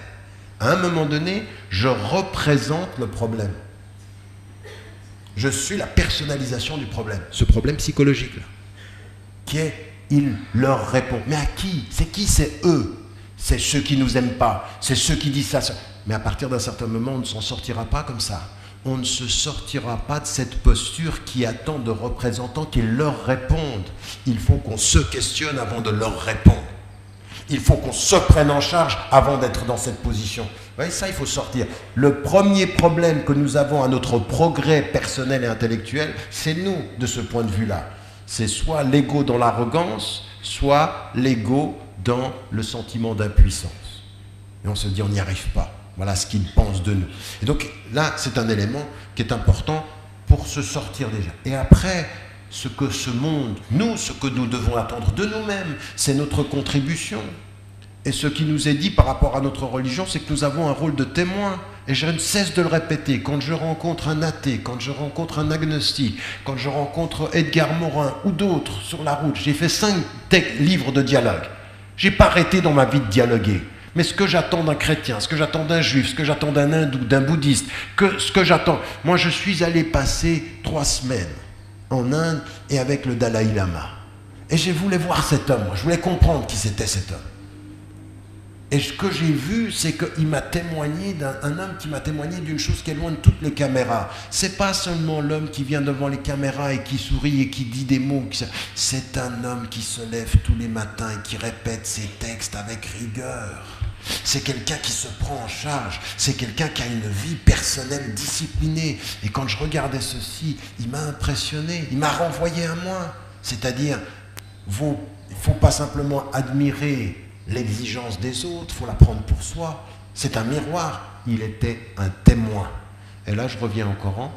Speaker 3: À un moment donné, je représente le problème. Je suis la personnalisation du problème. Ce problème psychologique-là. Qui est, il leur répond. Mais à qui? C'est qui? C'est eux. C'est ceux qui ne nous aiment pas. C'est ceux qui disent ça. Mais à partir d'un certain moment, on ne s'en sortira pas comme ça. On ne se sortira pas de cette posture qui attend de représentants qui leur répondent. Il faut qu'on se questionne avant de leur répondre. Il faut qu'on se prenne en charge avant d'être dans cette position. Vous voyez, ça, il faut sortir. Le premier problème que nous avons à notre progrès personnel et intellectuel, c'est nous, de ce point de vue-là. C'est soit l'ego dans l'arrogance, soit l'ego dans le sentiment d'impuissance. Et on se dit, on n'y arrive pas. Voilà ce qu'ils pensent de nous. Et donc là, c'est un élément qui est important pour se sortir déjà. Et après, ce que ce monde, nous, ce que nous devons attendre de nous-mêmes, c'est notre contribution. Et ce qui nous est dit par rapport à notre religion, c'est que nous avons un rôle de témoin. Et je ne cesse de le répéter, quand je rencontre un athée, quand je rencontre un agnostique, quand je rencontre Edgar Morin ou d'autres sur la route, j'ai fait 5 livres de dialogue. Je n'ai pas arrêté dans ma vie de dialoguer. Mais ce que j'attends d'un chrétien, ce que j'attends d'un juif, ce que j'attends d'un hindou, d'un bouddhiste, ce que j'attends... Moi, je suis allé passer 3 semaines en Inde et avec le Dalai Lama. Et je voulais voir cet homme, moi. Je voulais comprendre qui c'était cet homme. Et ce que j'ai vu, c'est qu'il m'a témoigné un homme qui m'a témoigné d'une chose qui est loin de toutes les caméras. C'est pas seulement l'homme qui vient devant les caméras et qui sourit et qui dit des mots. C'est un homme qui se lève tous les matins et qui répète ses textes avec rigueur. C'est quelqu'un qui se prend en charge. C'est quelqu'un qui a une vie personnelle disciplinée. Et quand je regardais ceci, il m'a impressionné. Il m'a renvoyé à moi. C'est-à-dire, il ne faut pas simplement admirer l'exigence des autres, il faut la prendre pour soi. C'est un miroir. Il était un témoin. Et là, je reviens au Coran.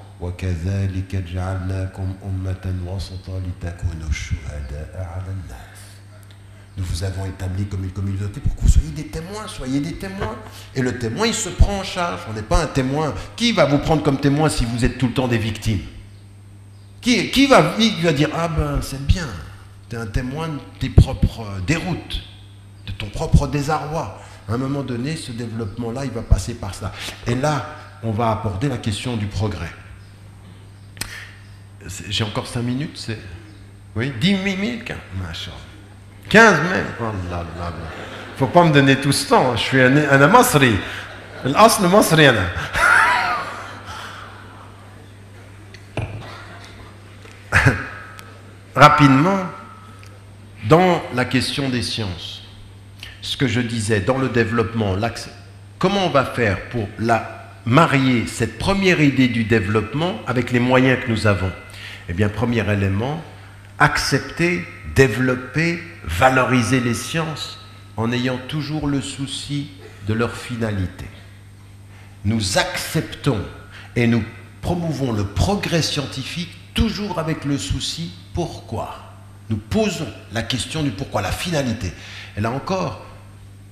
Speaker 3: Nous vous avons établi comme une communauté pour que vous soyez des témoins. Et le témoin, il se prend en charge. On n'est pas un témoin. Qui va vous prendre comme témoin si vous êtes tout le temps des victimes? Qui va dire, ah ben, c'est bien. Tu es un témoin de tes propres déroutes, de ton propre désarroi. À un moment donné, ce développement-là, il va passer par ça. Et là, on va aborder la question du progrès. J'ai encore 5 minutes, c'est... Oui, 10 minutes, 15 même. Oh là là là. Faut pas me donner tout ce temps. Je suis un Masri. L'asl Masri, ana. Rapidement, dans la question des sciences, ce que je disais, dans le développement, comment on va faire pour marier cette première idée du développement avec les moyens que nous avons? Eh bien, premier élément, accepter, développer, valoriser les sciences en ayant toujours le souci de leur finalité. Nous acceptons et nous promouvons le progrès scientifique toujours avec le souci pourquoi. Nous posons la question du pourquoi, la finalité. Et là encore,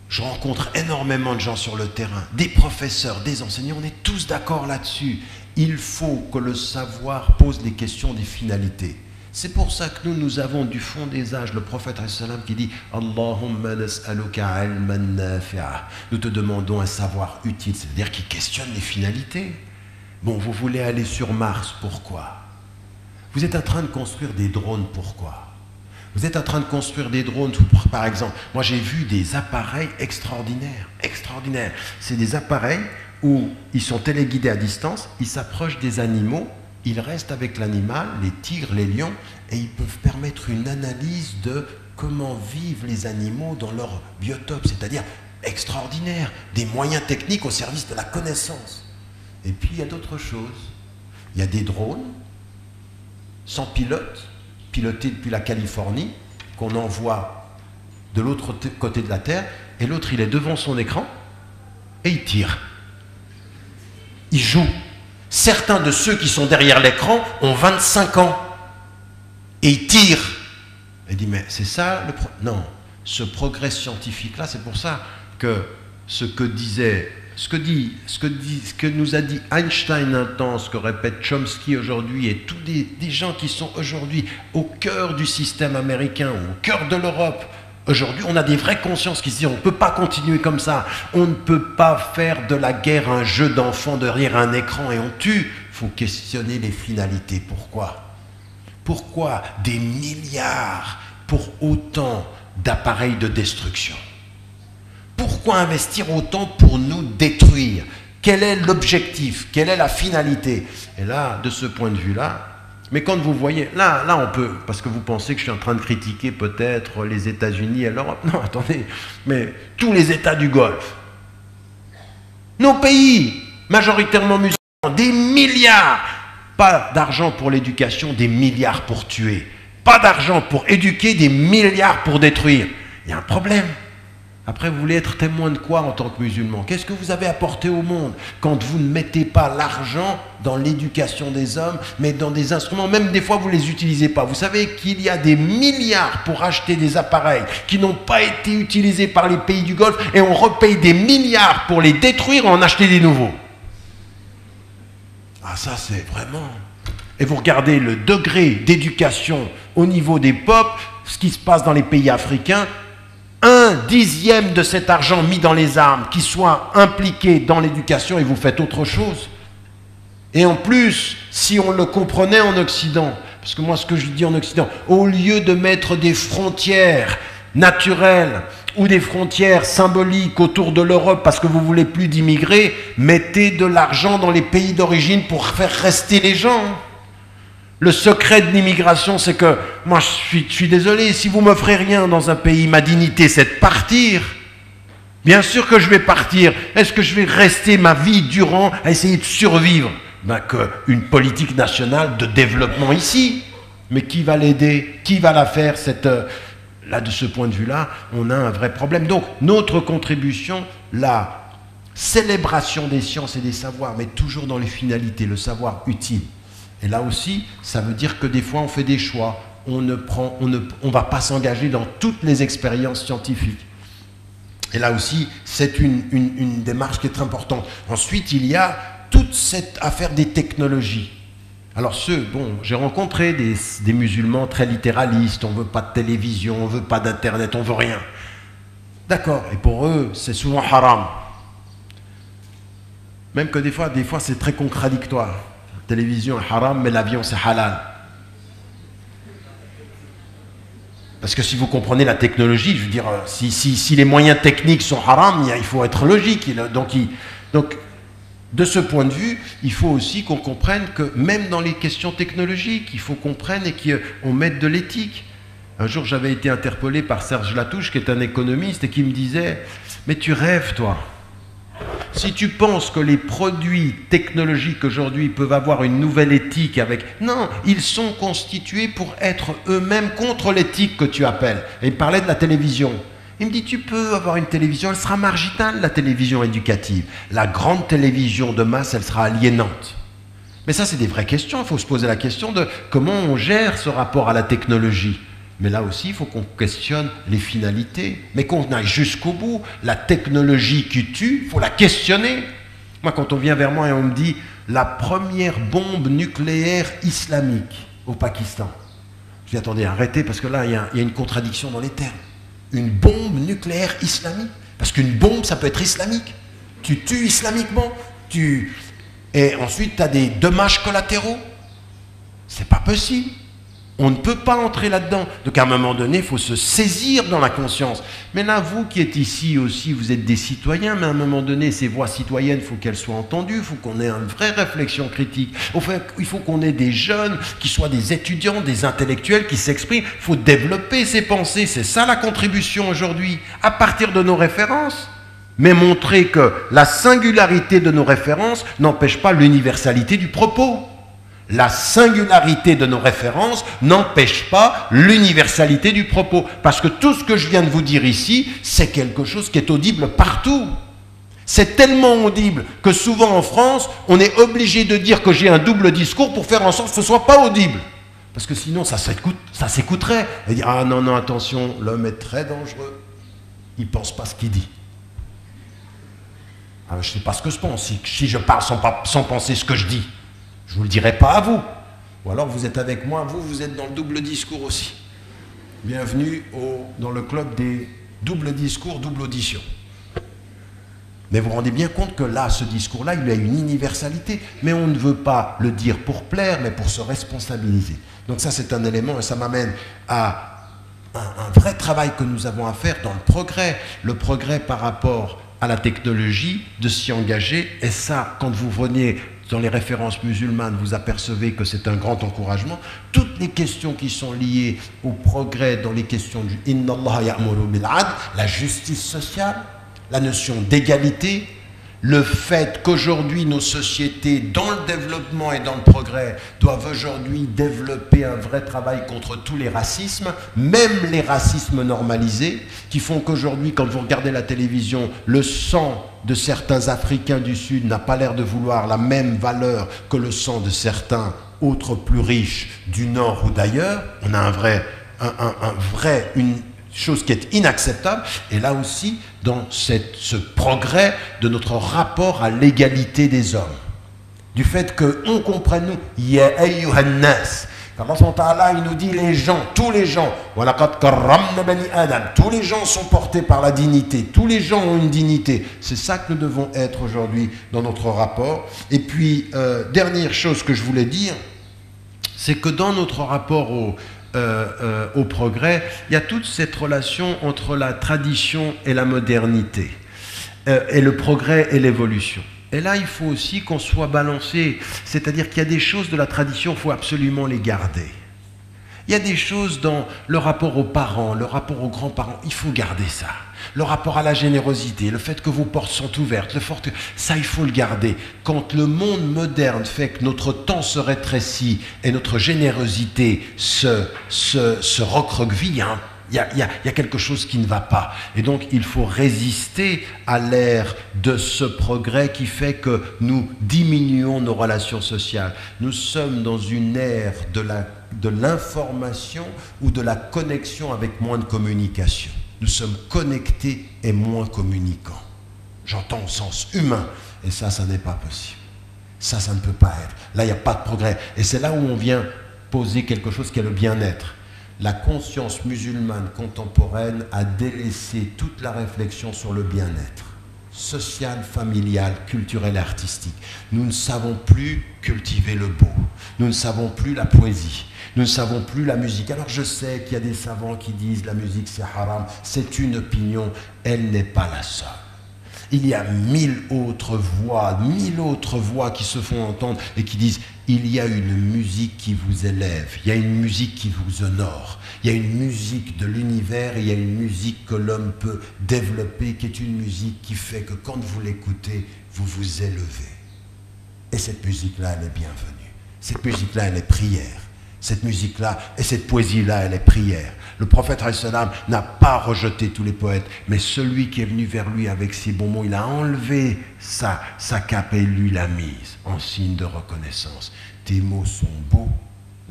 Speaker 3: je rencontre énormément de gens sur le terrain, des professeurs, des enseignants, on est tous d'accord là-dessus. Il faut que le savoir pose les questions des finalités. C'est pour ça que nous avons du fond des âges le prophète qui dit « Allahumma nas'aluka ilman nafi'a » Nous te demandons un savoir utile, c'est-à-dire qui questionne les finalités. Bon, vous voulez aller sur Mars, pourquoi? Vous êtes en train de construire des drones, pourquoi? Vous êtes en train de construire des drones, par exemple. Moi, j'ai vu des appareils extraordinaires, extraordinaires. C'est des appareils où ils sont téléguidés à distance, ils s'approchent des animaux, ils restent avec l'animal, les tigres, les lions, et ils peuvent permettre une analyse de comment vivent les animaux dans leur biotope, c'est-à-dire extraordinaire, des moyens techniques au service de la connaissance. Et puis, il y a d'autres choses. Il y a des drones sans pilote, pilotés depuis la Californie, qu'on envoie de l'autre côté de la Terre, et l'autre, il est devant son écran, et il tire. Il joue. Certains de ceux qui sont derrière l'écran ont 25 ans, et ils tirent. Il dit, mais c'est ça le progrès? Non, ce progrès scientifique-là, c'est pour ça que ce que nous a dit Einstein un temps, ce que répète Chomsky aujourd'hui, et tous des gens qui sont aujourd'hui au cœur du système américain, au cœur de l'Europe, aujourd'hui, on a des vraies consciences qui se disent on ne peut pas continuer comme ça, on ne peut pas faire de la guerre un jeu d'enfant derrière un écran et on tue. Il faut questionner les finalités. Pourquoi? Pourquoi des milliards pour autant d'appareils de destruction? Pourquoi investir autant pour nous détruire? Quel est l'objectif? Quelle est la finalité? Et là, de ce point de vue-là, mais quand vous voyez, là on peut, parce que vous pensez que je suis en train de critiquer peut-être les États-Unis et l'Europe. Non, attendez, mais tous les États du Golfe, nos pays, majoritairement musulmans, des milliards, pas d'argent pour l'éducation, des milliards pour tuer. Pas d'argent pour éduquer, des milliards pour détruire. Il y a un problème. Après, vous voulez être témoin de quoi en tant que musulman? Qu'est-ce que vous avez apporté au monde quand vous ne mettez pas l'argent dans l'éducation des hommes, mais dans des instruments, même des fois vous ne les utilisez pas. Vous savez qu'il y a des milliards pour acheter des appareils qui n'ont pas été utilisés par les pays du Golfe et on repaye des milliards pour les détruire et en acheter des nouveaux. Ah ça c'est vraiment... Et vous regardez le degré d'éducation au niveau des peuples, ce qui se passe dans les pays africains, 1/10 de cet argent mis dans les armes qui soit impliqué dans l'éducation et vous faites autre chose. Et en plus, si on le comprenait en Occident, parce que moi ce que je dis en Occident, au lieu de mettre des frontières naturelles ou des frontières symboliques autour de l'Europe parce que vous voulez plus d'immigrés, mettez de l'argent dans les pays d'origine pour faire rester les gens. Le secret de l'immigration, c'est que, moi je suis désolé, si vous ne m'offrez rien dans un pays, ma dignité c'est de partir. Bien sûr que je vais partir. Est-ce que je vais rester ma vie durant à essayer de survivre? Qu'une politique nationale de développement ici. Mais qui va l'aider? Qui va la faire là, de ce point de vue-là, on a un vrai problème. Donc, notre contribution, la célébration des sciences et des savoirs, mais toujours dans les finalités, le savoir utile. Et là aussi, ça veut dire que des fois, on fait des choix. On ne va pas s'engager dans toutes les expériences scientifiques. Et là aussi, c'est une démarche qui est très importante. Ensuite, il y a toute cette affaire des technologies. Alors j'ai rencontré des musulmans très littéralistes, on ne veut pas de télévision, on ne veut pas d'internet, on ne veut rien. D'accord, et pour eux, c'est souvent haram. Même que des fois c'est très contradictoire. La télévision est haram, mais l'avion c'est halal. Parce que si vous comprenez la technologie, je veux dire, si les moyens techniques sont haram, il faut être logique. Donc, de ce point de vue, il faut aussi qu'on comprenne que même dans les questions technologiques, il faut qu'on prenne et qu'on mette de l'éthique. Un jour, j'avais été interpellé par Serge Latouche, qui est un économiste, et qui me disait « Mais tu rêves, toi. Si tu penses que les produits technologiques aujourd'hui peuvent avoir une nouvelle éthique avec... Non, ils sont constitués pour être eux-mêmes contre l'éthique que tu appelles. » Et il parlait de la télévision. Il me dit, tu peux avoir une télévision, elle sera marginale, la télévision éducative. La grande télévision de masse, elle sera aliénante. Mais ça, c'est des vraies questions. Il faut se poser la question de comment on gère ce rapport à la technologie. Mais là aussi, il faut qu'on questionne les finalités, mais qu'on aille jusqu'au bout. La technologie qui tue, il faut la questionner. Moi, quand on vient vers moi et on me dit la première bombe nucléaire islamique au Pakistan, je dis attendez, arrêtez, parce que là, il y a une contradiction dans les termes. Une bombe nucléaire islamique, parce qu'une bombe, ça peut être islamique. Tu tues islamiquement, et ensuite, tu as des dommages collatéraux. C'est pas possible. On ne peut pas entrer là-dedans. Donc à un moment donné, il faut se saisir dans la conscience. Mais là, vous qui êtes ici aussi, vous êtes des citoyens, mais à un moment donné, ces voix citoyennes, il faut qu'elles soient entendues, il faut qu'on ait une vraie réflexion critique. Il faut qu'on ait des jeunes qui soient des étudiants, des intellectuels qui s'expriment. Il faut développer ces pensées. C'est ça la contribution aujourd'hui, à partir de nos références. Mais montrer que la singularité de nos références n'empêche pas l'universalité du propos. La singularité de nos références n'empêche pas l'universalité du propos. Parce que tout ce que je viens de vous dire ici, c'est quelque chose qui est audible partout. C'est tellement audible que souvent en France, on est obligé de dire que j'ai un double discours pour faire en sorte que ce ne soit pas audible. Parce que sinon, ça s'écouterait. Et dire, ah non, attention, l'homme est très dangereux. Il ne pense pas ce qu'il dit. Ah, je ne sais pas ce que je pense. Si je parle sans penser ce que je dis, je ne vous le dirai pas à vous. Ou alors vous êtes avec moi, vous êtes dans le double discours aussi. Bienvenue dans le club des doubles discours, double audition. Mais vous vous rendez bien compte que là, ce discours-là, il a une universalité. Mais on ne veut pas le dire pour plaire, mais pour se responsabiliser. Donc ça, c'est un élément, et ça m'amène à un vrai travail que nous avons à faire dans le progrès par rapport à la technologie, de s'y engager. Et ça, quand vous venez dans les références musulmanes, vous apercevez que c'est un grand encouragement. Toutes les questions qui sont liées au progrès dans les questions du « Inna Allah ya'muru bil 'adl », la justice sociale, la notion d'égalité, le fait qu'aujourd'hui nos sociétés, dans le développement et dans le progrès, doivent aujourd'hui développer un vrai travail contre tous les racismes, même les racismes normalisés, qui font qu'aujourd'hui, quand vous regardez la télévision, le sang de certains Africains du Sud n'a pas l'air de vouloir la même valeur que le sang de certains autres plus riches du Nord ou d'ailleurs. On a une chose qui est inacceptable, et là aussi, dans ce progrès de notre rapport à l'égalité des hommes. Du fait qu'on comprenne, nous, Ya ayyuhan nas, Allah Ta'ala, il nous dit les gens, tous les gens, walaqad karramna bani Adam, tous les gens sont portés par la dignité, tous les gens ont une dignité. C'est ça que nous devons être aujourd'hui dans notre rapport. Et puis, dernière chose que je voulais dire, c'est que dans notre rapport au progrès, il y a toute cette relation entre la tradition et la modernité, et le progrès et l'évolution. Et là, il faut aussi qu'on soit balancé, c'est-à-dire qu'il y a des choses de la tradition, il faut absolument les garder. Il y a des choses dans le rapport aux parents, le rapport aux grands-parents, il faut garder ça. Le rapport à la générosité, le fait que vos portes sont ouvertes, ça il faut le garder. Quand le monde moderne fait que notre temps se rétrécit et notre générosité se recroqueville, il y a quelque chose qui ne va pas. Et donc il faut résister à l'ère de ce progrès qui fait que nous diminuons nos relations sociales. Nous sommes dans une ère de l'information ou de la connexion avec moins de communication. Nous sommes connectés et moins communicants. J'entends au sens humain. Et ça n'est pas possible. Ça ne peut pas être. Là, il n'y a pas de progrès. Et c'est là où on vient poser quelque chose qui est le bien-être. La conscience musulmane contemporaine a délaissé toute la réflexion sur le bien-être. Social, familial, culturel et artistique. Nous ne savons plus cultiver le beau. Nous ne savons plus la poésie. Nous ne savons plus la musique. Alors je sais qu'il y a des savants qui disent la musique c'est haram. C'est une opinion, elle n'est pas la seule. Il y a 1000 autres voix qui se font entendre et qui disent il y a une musique qui vous élève, il y a une musique qui vous honore, il y a une musique de l'univers, il y a une musique que l'homme peut développer, qui est une musique qui fait que quand vous l'écoutez, vous vous élevez. Et cette musique-là, elle est bienvenue. Cette musique-là, elle est prière. Cette musique-là et cette poésie-là, elle est prière. Le prophète n'a pas rejeté tous les poètes, mais celui qui est venu vers lui avec ses bons mots, il a enlevé sa cape et lui l'a mise en signe de reconnaissance. Tes mots sont beaux,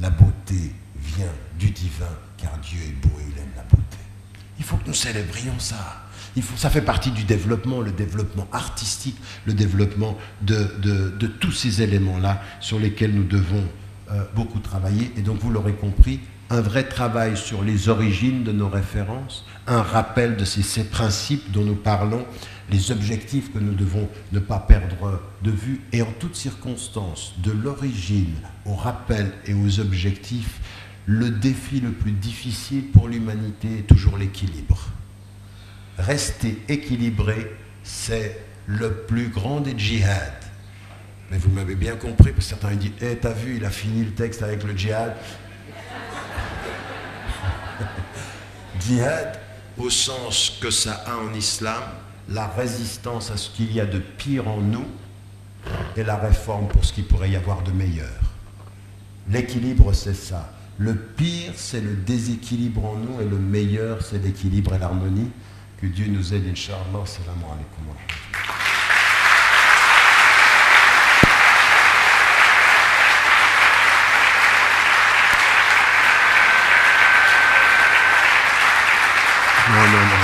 Speaker 3: la beauté vient du divin, car Dieu est beau et il aime la beauté. Il faut que nous célébrions ça. Ça fait partie du développement, le développement artistique, le développement de tous ces éléments-là sur lesquels nous devons beaucoup travailler. Et donc, vous l'aurez compris, un vrai travail sur les origines de nos références, un rappel de ces principes dont nous parlons, les objectifs que nous devons ne pas perdre de vue, et en toutes circonstances, de l'origine au rappel et aux objectifs, le défi le plus difficile pour l'humanité est toujours l'équilibre. Rester équilibré, c'est le plus grand des djihad. Mais vous m'avez bien compris, parce que certains disent « Eh, t'as vu, il a fini le texte avec le djihad ». Djihad, au sens que ça a en islam, la résistance à ce qu'il y a de pire en nous et la réforme pour ce qu'il pourrait y avoir de meilleur. L'équilibre, c'est ça. Le pire, c'est le déséquilibre en nous et le meilleur, c'est l'équilibre et l'harmonie. Que Dieu nous aide, Inch'Allah. Assalamu alaikum wa rahmatullah. Non.